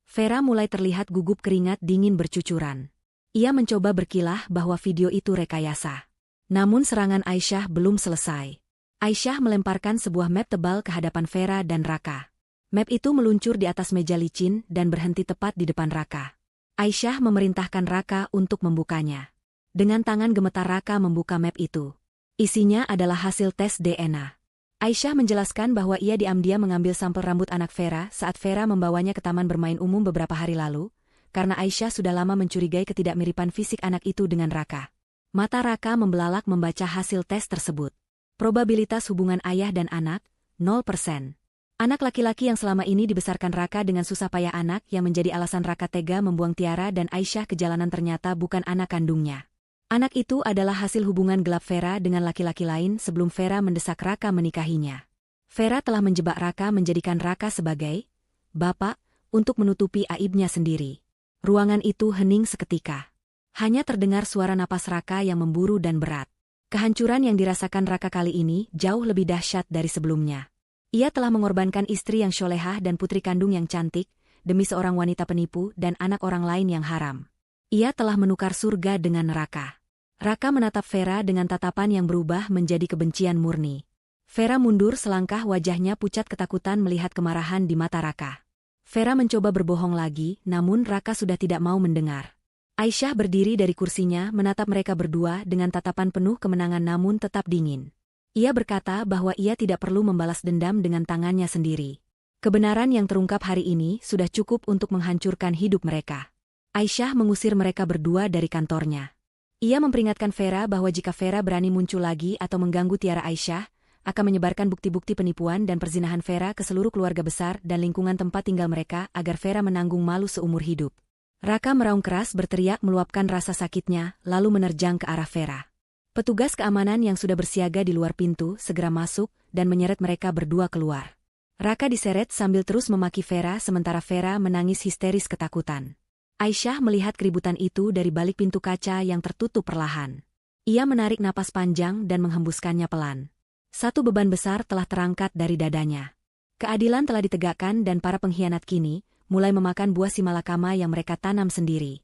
S1: Vera mulai terlihat gugup keringat dingin bercucuran. Ia mencoba berkilah bahwa video itu rekayasa. Namun serangan Aisyah belum selesai. Aisyah melemparkan sebuah map tebal ke hadapan Vera dan Raka. Map itu meluncur di atas meja licin dan berhenti tepat di depan Raka. Aisyah memerintahkan Raka untuk membukanya. Dengan tangan gemetar Raka membuka map itu. Isinya adalah hasil tes DNA. Aisyah menjelaskan bahwa ia diam-diam mengambil sampel rambut anak Vera saat Vera membawanya ke taman bermain umum beberapa hari lalu, karena Aisyah sudah lama mencurigai ketidakmiripan fisik anak itu dengan Raka. Mata Raka membelalak membaca hasil tes tersebut. Probabilitas hubungan ayah dan anak, 0%. Anak laki-laki yang selama ini dibesarkan Raka dengan susah payah anak yang menjadi alasan Raka tega membuang Tiara dan Aisyah ke jalanan ternyata bukan anak kandungnya. Anak itu adalah hasil hubungan gelap Vera dengan laki-laki lain sebelum Vera mendesak Raka menikahinya. Vera telah menjebak Raka menjadikan Raka sebagai bapak untuk menutupi aibnya sendiri. Ruangan itu hening seketika. Hanya terdengar suara napas Raka yang memburu dan berat. Kehancuran yang dirasakan Raka kali ini jauh lebih dahsyat dari sebelumnya. Ia telah mengorbankan istri yang solehah dan putri kandung yang cantik, demi seorang wanita penipu dan anak orang lain yang haram. Ia telah menukar surga dengan neraka. Raka menatap Vera dengan tatapan yang berubah menjadi kebencian murni. Vera mundur selangkah, wajahnya pucat ketakutan melihat kemarahan di mata Raka. Vera mencoba berbohong lagi, namun Raka sudah tidak mau mendengar. Aisyah berdiri dari kursinya menatap mereka berdua dengan tatapan penuh kemenangan namun tetap dingin. Ia berkata bahwa ia tidak perlu membalas dendam dengan tangannya sendiri. Kebenaran yang terungkap hari ini sudah cukup untuk menghancurkan hidup mereka. Aisyah mengusir mereka berdua dari kantornya. Ia memperingatkan Vera bahwa jika Vera berani muncul lagi atau mengganggu Tiara Aisyah, akan menyebarkan bukti-bukti penipuan dan perzinahan Vera ke seluruh keluarga besar dan lingkungan tempat tinggal mereka agar Vera menanggung malu seumur hidup. Raka meraung keras berteriak meluapkan rasa sakitnya, lalu menerjang ke arah Vera. Petugas keamanan yang sudah bersiaga di luar pintu segera masuk dan menyeret mereka berdua keluar. Raka diseret sambil terus memaki Vera sementara Vera menangis histeris ketakutan. Aisyah melihat keributan itu dari balik pintu kaca yang tertutup perlahan. Ia menarik napas panjang dan menghembuskannya pelan. Satu beban besar telah terangkat dari dadanya. Keadilan telah ditegakkan dan para pengkhianat kini mulai memakan buah si malakama yang mereka tanam sendiri.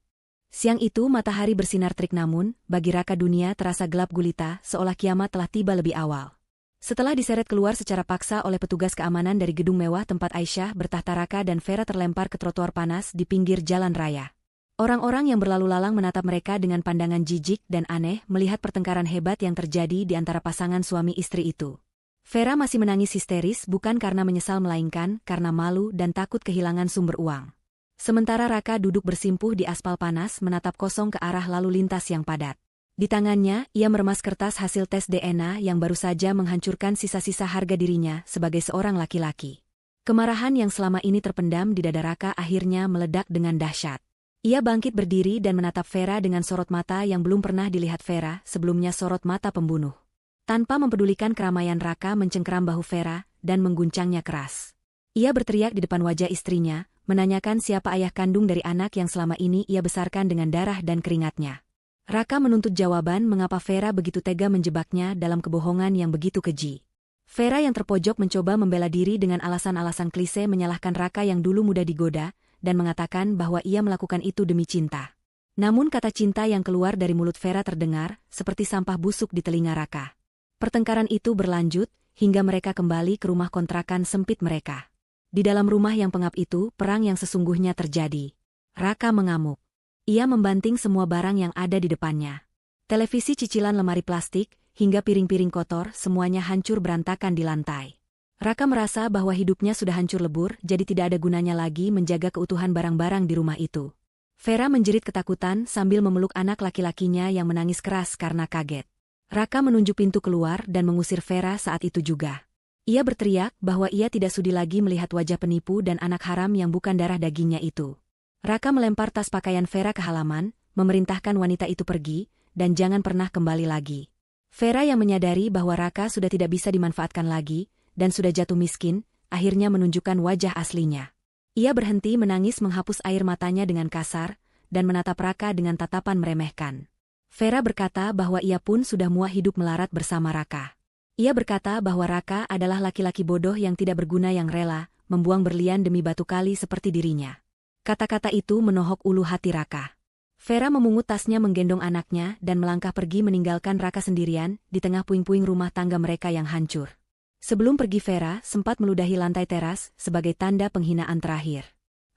S1: Siang itu matahari bersinar terik namun, bagi Raka dunia terasa gelap gulita seolah kiamat telah tiba lebih awal. Setelah diseret keluar secara paksa oleh petugas keamanan dari gedung mewah tempat Aisyah bertahta, Raka dan Vera terlempar ke trotoar panas di pinggir jalan raya. Orang-orang yang berlalu lalang menatap mereka dengan pandangan jijik dan aneh melihat pertengkaran hebat yang terjadi di antara pasangan suami istri itu. Vera masih menangis histeris bukan karena menyesal melainkan karena malu dan takut kehilangan sumber uang. Sementara Raka duduk bersimpuh di aspal panas menatap kosong ke arah lalu lintas yang padat. Di tangannya, ia meremas kertas hasil tes DNA yang baru saja menghancurkan sisa-sisa harga dirinya sebagai seorang laki-laki. Kemarahan yang selama ini terpendam di dada Raka akhirnya meledak dengan dahsyat. Ia bangkit berdiri dan menatap Vera dengan sorot mata yang belum pernah dilihat Vera sebelumnya, sorot mata pembunuh. Tanpa mempedulikan keramaian, Raka mencengkeram bahu Vera dan mengguncangnya keras. Ia berteriak di depan wajah istrinya, menanyakan siapa ayah kandung dari anak yang selama ini ia besarkan dengan darah dan keringatnya. Raka menuntut jawaban mengapa Vera begitu tega menjebaknya dalam kebohongan yang begitu keji. Vera yang terpojok mencoba membela diri dengan alasan-alasan klise menyalahkan Raka yang dulu mudah digoda dan mengatakan bahwa ia melakukan itu demi cinta. Namun kata cinta yang keluar dari mulut Vera terdengar seperti sampah busuk di telinga Raka. Pertengkaran itu berlanjut hingga mereka kembali ke rumah kontrakan sempit mereka. Di dalam rumah yang pengap itu, perang yang sesungguhnya terjadi. Raka mengamuk. Ia membanting semua barang yang ada di depannya. Televisi, cicilan, lemari plastik, hingga piring-piring kotor, semuanya hancur berantakan di lantai. Raka merasa bahwa hidupnya sudah hancur lebur, jadi tidak ada gunanya lagi menjaga keutuhan barang-barang di rumah itu. Vera menjerit ketakutan sambil memeluk anak laki-lakinya yang menangis keras karena kaget. Raka menunjuk pintu keluar dan mengusir Vera saat itu juga. Ia berteriak bahwa ia tidak sudi lagi melihat wajah penipu dan anak haram yang bukan darah dagingnya itu. Raka melempar tas pakaian Vera ke halaman, memerintahkan wanita itu pergi, dan jangan pernah kembali lagi. Vera yang menyadari bahwa Raka sudah tidak bisa dimanfaatkan lagi, dan sudah jatuh miskin, akhirnya menunjukkan wajah aslinya. Ia berhenti menangis menghapus air matanya dengan kasar, dan menatap Raka dengan tatapan meremehkan. Vera berkata bahwa ia pun sudah muak hidup melarat bersama Raka. Ia berkata bahwa Raka adalah laki-laki bodoh yang tidak berguna yang rela, membuang berlian demi batu kali seperti dirinya. Kata-kata itu menohok ulu hati Raka. Vera memungut tasnya menggendong anaknya dan melangkah pergi meninggalkan Raka sendirian di tengah puing-puing rumah tangga mereka yang hancur. Sebelum pergi Vera sempat meludahi lantai teras sebagai tanda penghinaan terakhir.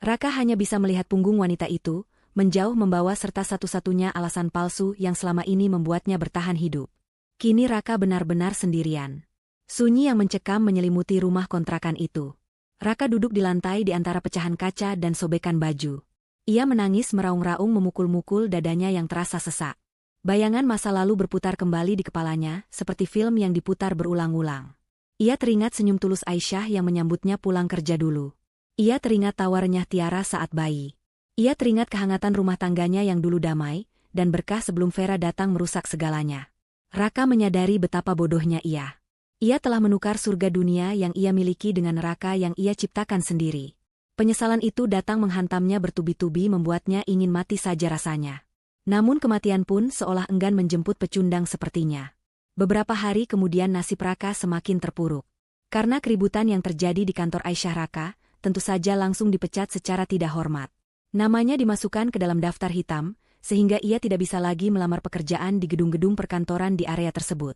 S1: Raka hanya bisa melihat punggung wanita itu, menjauh membawa serta satu-satunya alasan palsu yang selama ini membuatnya bertahan hidup. Kini Raka benar-benar sendirian. Sunyi yang mencekam menyelimuti rumah kontrakan itu. Raka duduk di lantai di antara pecahan kaca dan sobekan baju. Ia menangis meraung-raung memukul-mukul dadanya yang terasa sesak. Bayangan masa lalu berputar kembali di kepalanya, seperti film yang diputar berulang-ulang. Ia teringat senyum tulus Aisyah yang menyambutnya pulang kerja dulu. Ia teringat tawa renyah Tiara saat bayi. Ia teringat kehangatan rumah tangganya yang dulu damai, dan berkah sebelum Vera datang merusak segalanya. Raka menyadari betapa bodohnya ia. Ia telah menukar surga dunia yang ia miliki dengan neraka yang ia ciptakan sendiri. Penyesalan itu datang menghantamnya bertubi-tubi membuatnya ingin mati saja rasanya. Namun kematian pun seolah enggan menjemput pecundang sepertinya. Beberapa hari kemudian nasib Raka semakin terpuruk. Karena keributan yang terjadi di kantor Aisyah, Raka tentu saja langsung dipecat secara tidak hormat. Namanya dimasukkan ke dalam daftar hitam, sehingga ia tidak bisa lagi melamar pekerjaan di gedung-gedung perkantoran di area tersebut.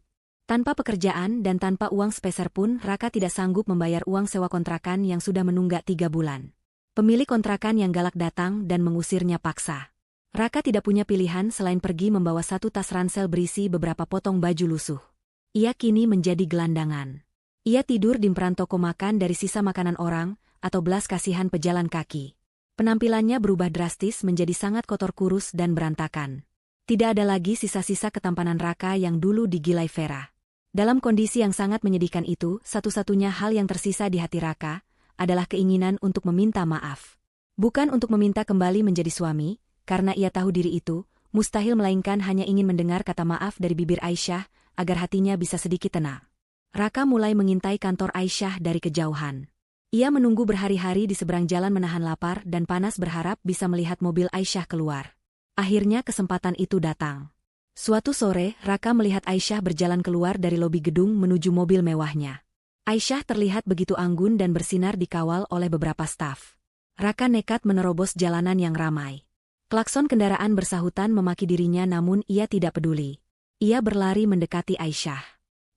S1: Tanpa pekerjaan dan tanpa uang sepeser pun Raka tidak sanggup membayar uang sewa kontrakan yang sudah menunggak 3 bulan. Pemilik kontrakan yang galak datang dan mengusirnya paksa. Raka tidak punya pilihan selain pergi membawa satu tas ransel berisi beberapa potong baju lusuh. Ia kini menjadi gelandangan. Ia tidur di emperan toko makan dari sisa makanan orang, atau belas kasihan pejalan kaki. Penampilannya berubah drastis menjadi sangat kotor kurus dan berantakan. Tidak ada lagi sisa-sisa ketampanan Raka yang dulu digilai Vera. Dalam kondisi yang sangat menyedihkan itu, satu-satunya hal yang tersisa di hati Raka adalah keinginan untuk meminta maaf. Bukan untuk meminta kembali menjadi suami, karena ia tahu diri itu mustahil, melainkan hanya ingin mendengar kata maaf dari bibir Aisyah agar hatinya bisa sedikit tenang. Raka mulai mengintai kantor Aisyah dari kejauhan. Ia menunggu berhari-hari di seberang jalan menahan lapar dan panas berharap bisa melihat mobil Aisyah keluar. Akhirnya kesempatan itu datang. Suatu sore, Raka melihat Aisyah berjalan keluar dari lobi gedung menuju mobil mewahnya. Aisyah terlihat begitu anggun dan bersinar dikawal oleh beberapa staf. Raka nekat menerobos jalanan yang ramai. Klakson kendaraan bersahutan memaki dirinya, namun ia tidak peduli. Ia berlari mendekati Aisyah.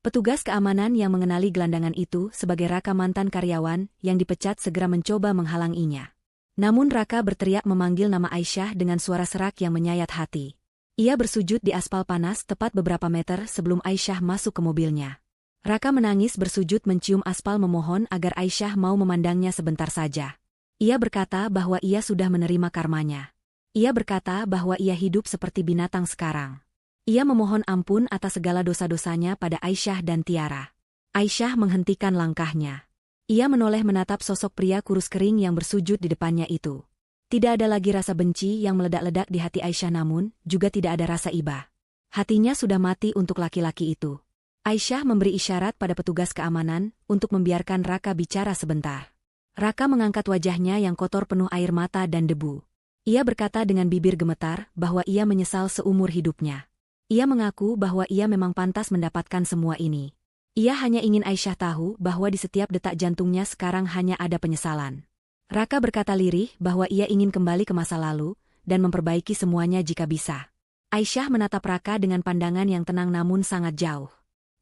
S1: Petugas keamanan yang mengenali gelandangan itu sebagai Raka, mantan karyawan yang dipecat, segera mencoba menghalanginya. Namun Raka berteriak memanggil nama Aisyah dengan suara serak yang menyayat hati. Ia bersujud di aspal panas tepat beberapa meter sebelum Aisyah masuk ke mobilnya. Raka menangis bersujud mencium aspal memohon agar Aisyah mau memandangnya sebentar saja. Ia berkata bahwa ia sudah menerima karmanya. Ia berkata bahwa ia hidup seperti binatang sekarang. Ia memohon ampun atas segala dosa-dosanya pada Aisyah dan Tiara. Aisyah menghentikan langkahnya. Ia menoleh menatap sosok pria kurus kering yang bersujud di depannya itu. Tidak ada lagi rasa benci yang meledak-ledak di hati Aisyah, namun juga tidak ada rasa iba. Hatinya sudah mati untuk laki-laki itu. Aisyah memberi isyarat pada petugas keamanan untuk membiarkan Raka bicara sebentar. Raka mengangkat wajahnya yang kotor penuh air mata dan debu. Ia berkata dengan bibir gemetar bahwa ia menyesal seumur hidupnya. Ia mengaku bahwa ia memang pantas mendapatkan semua ini. Ia hanya ingin Aisyah tahu bahwa di setiap detak jantungnya sekarang hanya ada penyesalan. Raka berkata lirih bahwa ia ingin kembali ke masa lalu dan memperbaiki semuanya jika bisa. Aisyah menatap Raka dengan pandangan yang tenang namun sangat jauh.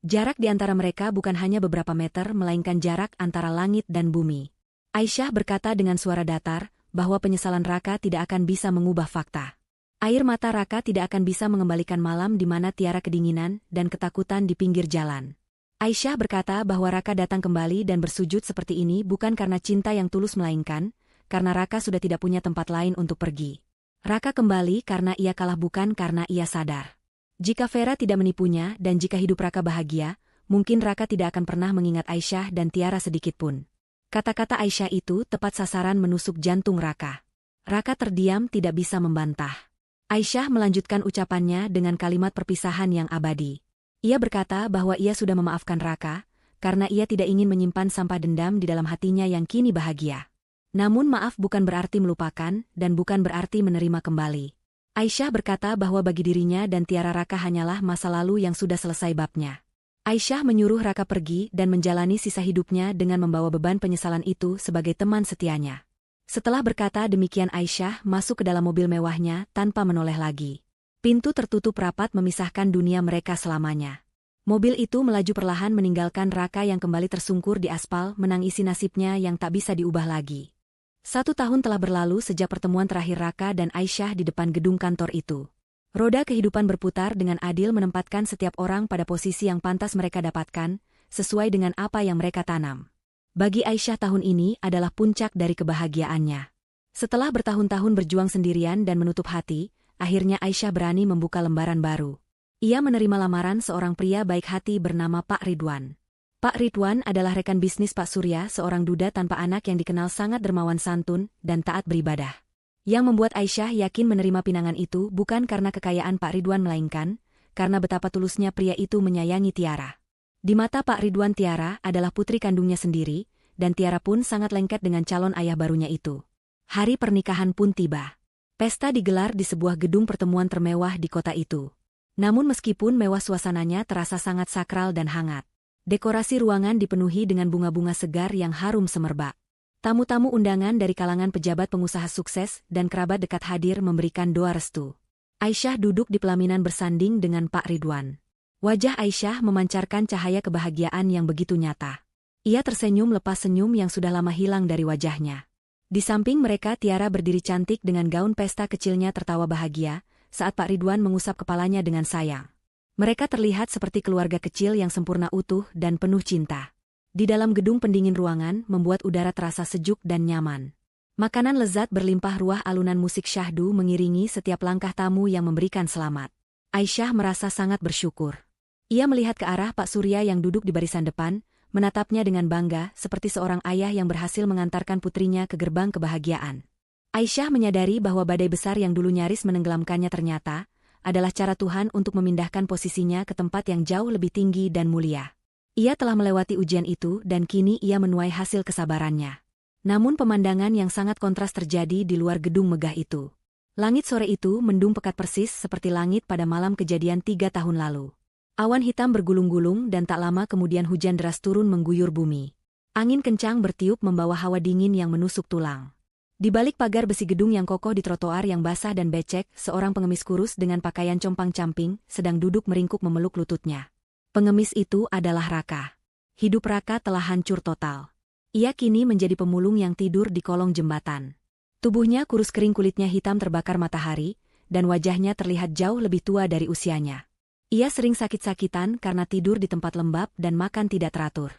S1: Jarak di antara mereka bukan hanya beberapa meter, melainkan jarak antara langit dan bumi. Aisyah berkata dengan suara datar bahwa penyesalan Raka tidak akan bisa mengubah fakta. Air mata Raka tidak akan bisa mengembalikan malam di mana tiara kedinginan dan ketakutan di pinggir jalan. Aisyah berkata bahwa Raka datang kembali dan bersujud seperti ini bukan karena cinta yang tulus, melainkan karena Raka sudah tidak punya tempat lain untuk pergi. Raka kembali karena ia kalah, bukan karena ia sadar. Jika Vera tidak menipunya dan jika hidup Raka bahagia, mungkin Raka tidak akan pernah mengingat Aisyah dan Tiara sedikitpun. Kata-kata Aisyah itu tepat sasaran menusuk jantung Raka. Raka terdiam, tidak bisa membantah. Aisyah melanjutkan ucapannya dengan kalimat perpisahan yang abadi. Ia berkata bahwa ia sudah memaafkan Raka, karena ia tidak ingin menyimpan sampah dendam di dalam hatinya yang kini bahagia. Namun maaf bukan berarti melupakan dan bukan berarti menerima kembali. Aisyah berkata bahwa bagi dirinya dan Tiara Raka hanyalah masa lalu yang sudah selesai babnya. Aisyah menyuruh Raka pergi dan menjalani sisa hidupnya dengan membawa beban penyesalan itu sebagai teman setianya. Setelah berkata demikian Aisyah masuk ke dalam mobil mewahnya tanpa menoleh lagi. Pintu tertutup rapat memisahkan dunia mereka selamanya. Mobil itu melaju perlahan meninggalkan Raka yang kembali tersungkur di aspal menangisi nasibnya yang tak bisa diubah lagi. 1 tahun telah berlalu sejak pertemuan terakhir Raka dan Aisyah di depan gedung kantor itu. Roda kehidupan berputar dengan adil menempatkan setiap orang pada posisi yang pantas mereka dapatkan, sesuai dengan apa yang mereka tanam. Bagi Aisyah tahun ini adalah puncak dari kebahagiaannya. Setelah bertahun-tahun berjuang sendirian dan menutup hati, akhirnya Aisyah berani membuka lembaran baru. Ia menerima lamaran seorang pria baik hati bernama Pak Ridwan. Pak Ridwan adalah rekan bisnis Pak Surya, seorang duda tanpa anak yang dikenal sangat dermawan santun dan taat beribadah. Yang membuat Aisyah yakin menerima pinangan itu bukan karena kekayaan Pak Ridwan melainkan karena betapa tulusnya pria itu menyayangi Tiara. Di mata Pak Ridwan Tiara adalah putri kandungnya sendiri, dan Tiara pun sangat lengket dengan calon ayah barunya itu. Hari pernikahan pun tiba. Pesta digelar di sebuah gedung pertemuan termewah di kota itu. Namun meskipun mewah suasananya terasa sangat sakral dan hangat. Dekorasi ruangan dipenuhi dengan bunga-bunga segar yang harum semerbak. Tamu-tamu undangan dari kalangan pejabat pengusaha sukses dan kerabat dekat hadir memberikan doa restu. Aisyah duduk di pelaminan bersanding dengan Pak Ridwan. Wajah Aisyah memancarkan cahaya kebahagiaan yang begitu nyata. Ia tersenyum lepas senyum yang sudah lama hilang dari wajahnya. Di samping mereka Tiara berdiri cantik dengan gaun pesta kecilnya tertawa bahagia, saat Pak Ridwan mengusap kepalanya dengan sayang. Mereka terlihat seperti keluarga kecil yang sempurna utuh dan penuh cinta. Di dalam gedung pendingin ruangan membuat udara terasa sejuk dan nyaman. Makanan lezat berlimpah ruah alunan musik syahdu mengiringi setiap langkah tamu yang memberikan selamat. Aisyah merasa sangat bersyukur. Ia melihat ke arah Pak Surya yang duduk di barisan depan, menatapnya dengan bangga seperti seorang ayah yang berhasil mengantarkan putrinya ke gerbang kebahagiaan. Aisyah menyadari bahwa badai besar yang dulu nyaris menenggelamkannya ternyata adalah cara Tuhan untuk memindahkan posisinya ke tempat yang jauh lebih tinggi dan mulia. Ia telah melewati ujian itu dan kini ia menuai hasil kesabarannya. Namun pemandangan yang sangat kontras terjadi di luar gedung megah itu. Langit sore itu mendung pekat persis seperti langit pada malam kejadian 3 tahun lalu. Awan hitam bergulung-gulung dan tak lama kemudian hujan deras turun mengguyur bumi. Angin kencang bertiup membawa hawa dingin yang menusuk tulang. Di balik pagar besi gedung yang kokoh di trotoar yang basah dan becek, seorang pengemis kurus dengan pakaian compang-camping sedang duduk meringkuk memeluk lututnya. Pengemis itu adalah Raka. Hidup Raka telah hancur total. Ia kini menjadi pemulung yang tidur di kolong jembatan. Tubuhnya kurus kering, kulitnya hitam terbakar matahari, dan wajahnya terlihat jauh lebih tua dari usianya. Ia sering sakit-sakitan karena tidur di tempat lembab dan makan tidak teratur.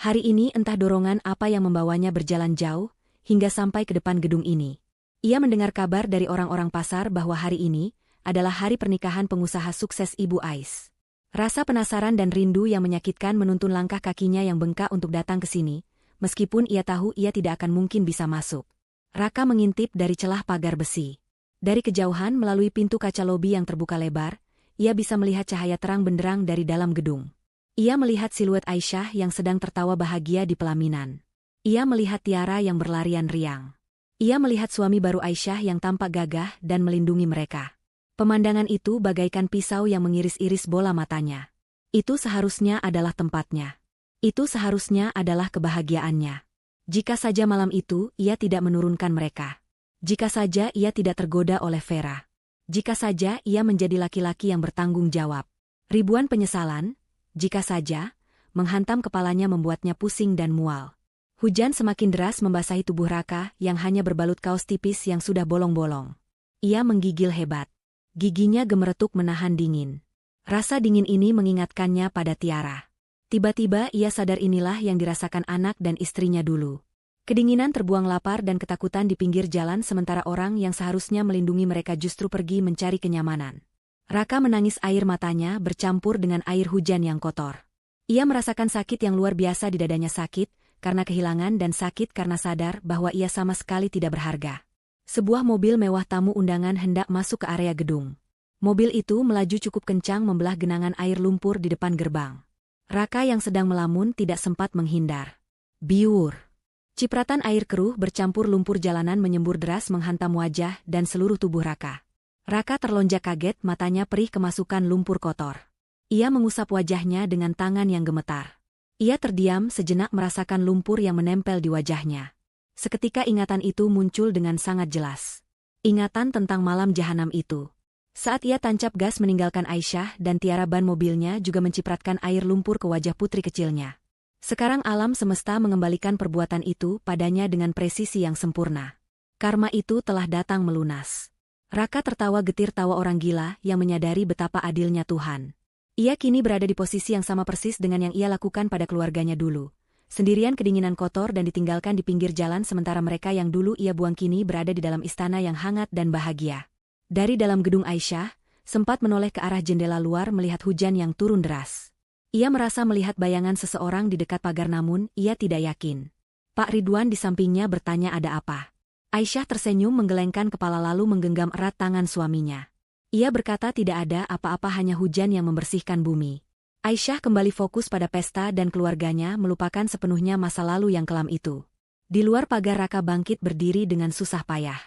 S1: Hari ini entah dorongan apa yang membawanya berjalan jauh, hingga sampai ke depan gedung ini. Ia mendengar kabar dari orang-orang pasar bahwa hari ini adalah hari pernikahan pengusaha sukses Ibu Ais. Rasa penasaran dan rindu yang menyakitkan menuntun langkah kakinya yang bengkak untuk datang ke sini, meskipun ia tahu ia tidak akan mungkin bisa masuk. Raka mengintip dari celah pagar besi. Dari kejauhan melalui pintu kaca lobi yang terbuka lebar, ia bisa melihat cahaya terang benderang dari dalam gedung. Ia melihat siluet Aisyah yang sedang tertawa bahagia di pelaminan. Ia melihat Tiara yang berlarian riang. Ia melihat suami baru Aisyah yang tampak gagah dan melindungi mereka. Pemandangan itu bagaikan pisau yang mengiris-iris bola matanya. Itu seharusnya adalah tempatnya. Itu seharusnya adalah kebahagiaannya. Jika saja malam itu ia tidak menurunkan mereka. Jika saja ia tidak tergoda oleh Vera. Jika saja ia menjadi laki-laki yang bertanggung jawab. Ribuan penyesalan, jika saja, menghantam kepalanya membuatnya pusing dan mual. Hujan semakin deras membasahi tubuh Raka yang hanya berbalut kaos tipis yang sudah bolong-bolong. Ia menggigil hebat. Giginya gemeretuk menahan dingin. Rasa dingin ini mengingatkannya pada Tiara. Tiba-tiba ia sadar inilah yang dirasakan anak dan istrinya dulu. Kedinginan terbuang lapar dan ketakutan di pinggir jalan sementara orang yang seharusnya melindungi mereka justru pergi mencari kenyamanan. Raka menangis, air matanya bercampur dengan air hujan yang kotor. Ia merasakan sakit yang luar biasa di dadanya, sakit karena kehilangan dan sakit karena sadar bahwa ia sama sekali tidak berharga. Sebuah mobil mewah tamu undangan hendak masuk ke area gedung. Mobil itu melaju cukup kencang membelah genangan air lumpur di depan gerbang. Raka yang sedang melamun tidak sempat menghindar. Biur. Cipratan air keruh bercampur lumpur jalanan menyembur deras menghantam wajah dan seluruh tubuh Raka. Raka terlonjak kaget, matanya perih kemasukan lumpur kotor. Ia mengusap wajahnya dengan tangan yang gemetar. Ia terdiam sejenak merasakan lumpur yang menempel di wajahnya. Seketika ingatan itu muncul dengan sangat jelas. Ingatan tentang malam jahanam itu. Saat ia tancap gas meninggalkan Aisyah dan tiara ban mobilnya juga mencipratkan air lumpur ke wajah putri kecilnya. Sekarang alam semesta mengembalikan perbuatan itu padanya dengan presisi yang sempurna. Karma itu telah datang melunas. Raka tertawa getir tawa orang gila yang menyadari betapa adilnya Tuhan. Ia kini berada di posisi yang sama persis dengan yang ia lakukan pada keluarganya dulu. Sendirian kedinginan kotor dan ditinggalkan di pinggir jalan sementara mereka yang dulu ia buang kini berada di dalam istana yang hangat dan bahagia. Dari dalam gedung Aisyah, sempat menoleh ke arah jendela luar melihat hujan yang turun deras. Ia merasa melihat bayangan seseorang di dekat pagar namun ia tidak yakin. Pak Ridwan di sampingnya bertanya ada apa. Aisyah tersenyum menggelengkan kepala lalu menggenggam erat tangan suaminya. Ia berkata tidak ada apa-apa hanya hujan yang membersihkan bumi. Aisyah kembali fokus pada pesta dan keluarganya melupakan sepenuhnya masa lalu yang kelam itu. Di luar pagar Raka bangkit berdiri dengan susah payah.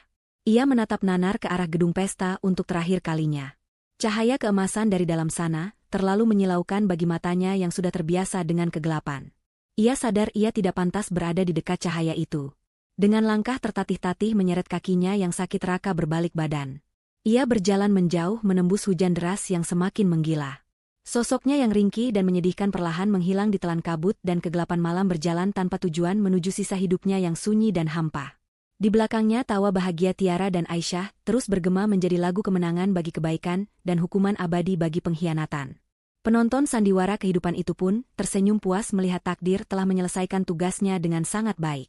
S1: Ia menatap nanar ke arah gedung pesta untuk terakhir kalinya. Cahaya keemasan dari dalam sana, terlalu menyilaukan bagi matanya yang sudah terbiasa dengan kegelapan. Ia sadar ia tidak pantas berada di dekat cahaya itu. Dengan langkah tertatih-tatih menyeret kakinya yang sakit Raka berbalik badan. Ia berjalan menjauh menembus hujan deras yang semakin menggila. Sosoknya yang ringkih dan menyedihkan perlahan menghilang di telan kabut dan kegelapan malam berjalan tanpa tujuan menuju sisa hidupnya yang sunyi dan hampa. Di belakangnya tawa bahagia Tiara dan Aisyah terus bergema menjadi lagu kemenangan bagi kebaikan dan hukuman abadi bagi pengkhianatan. Penonton sandiwara kehidupan itu pun tersenyum puas melihat takdir telah menyelesaikan tugasnya dengan sangat baik.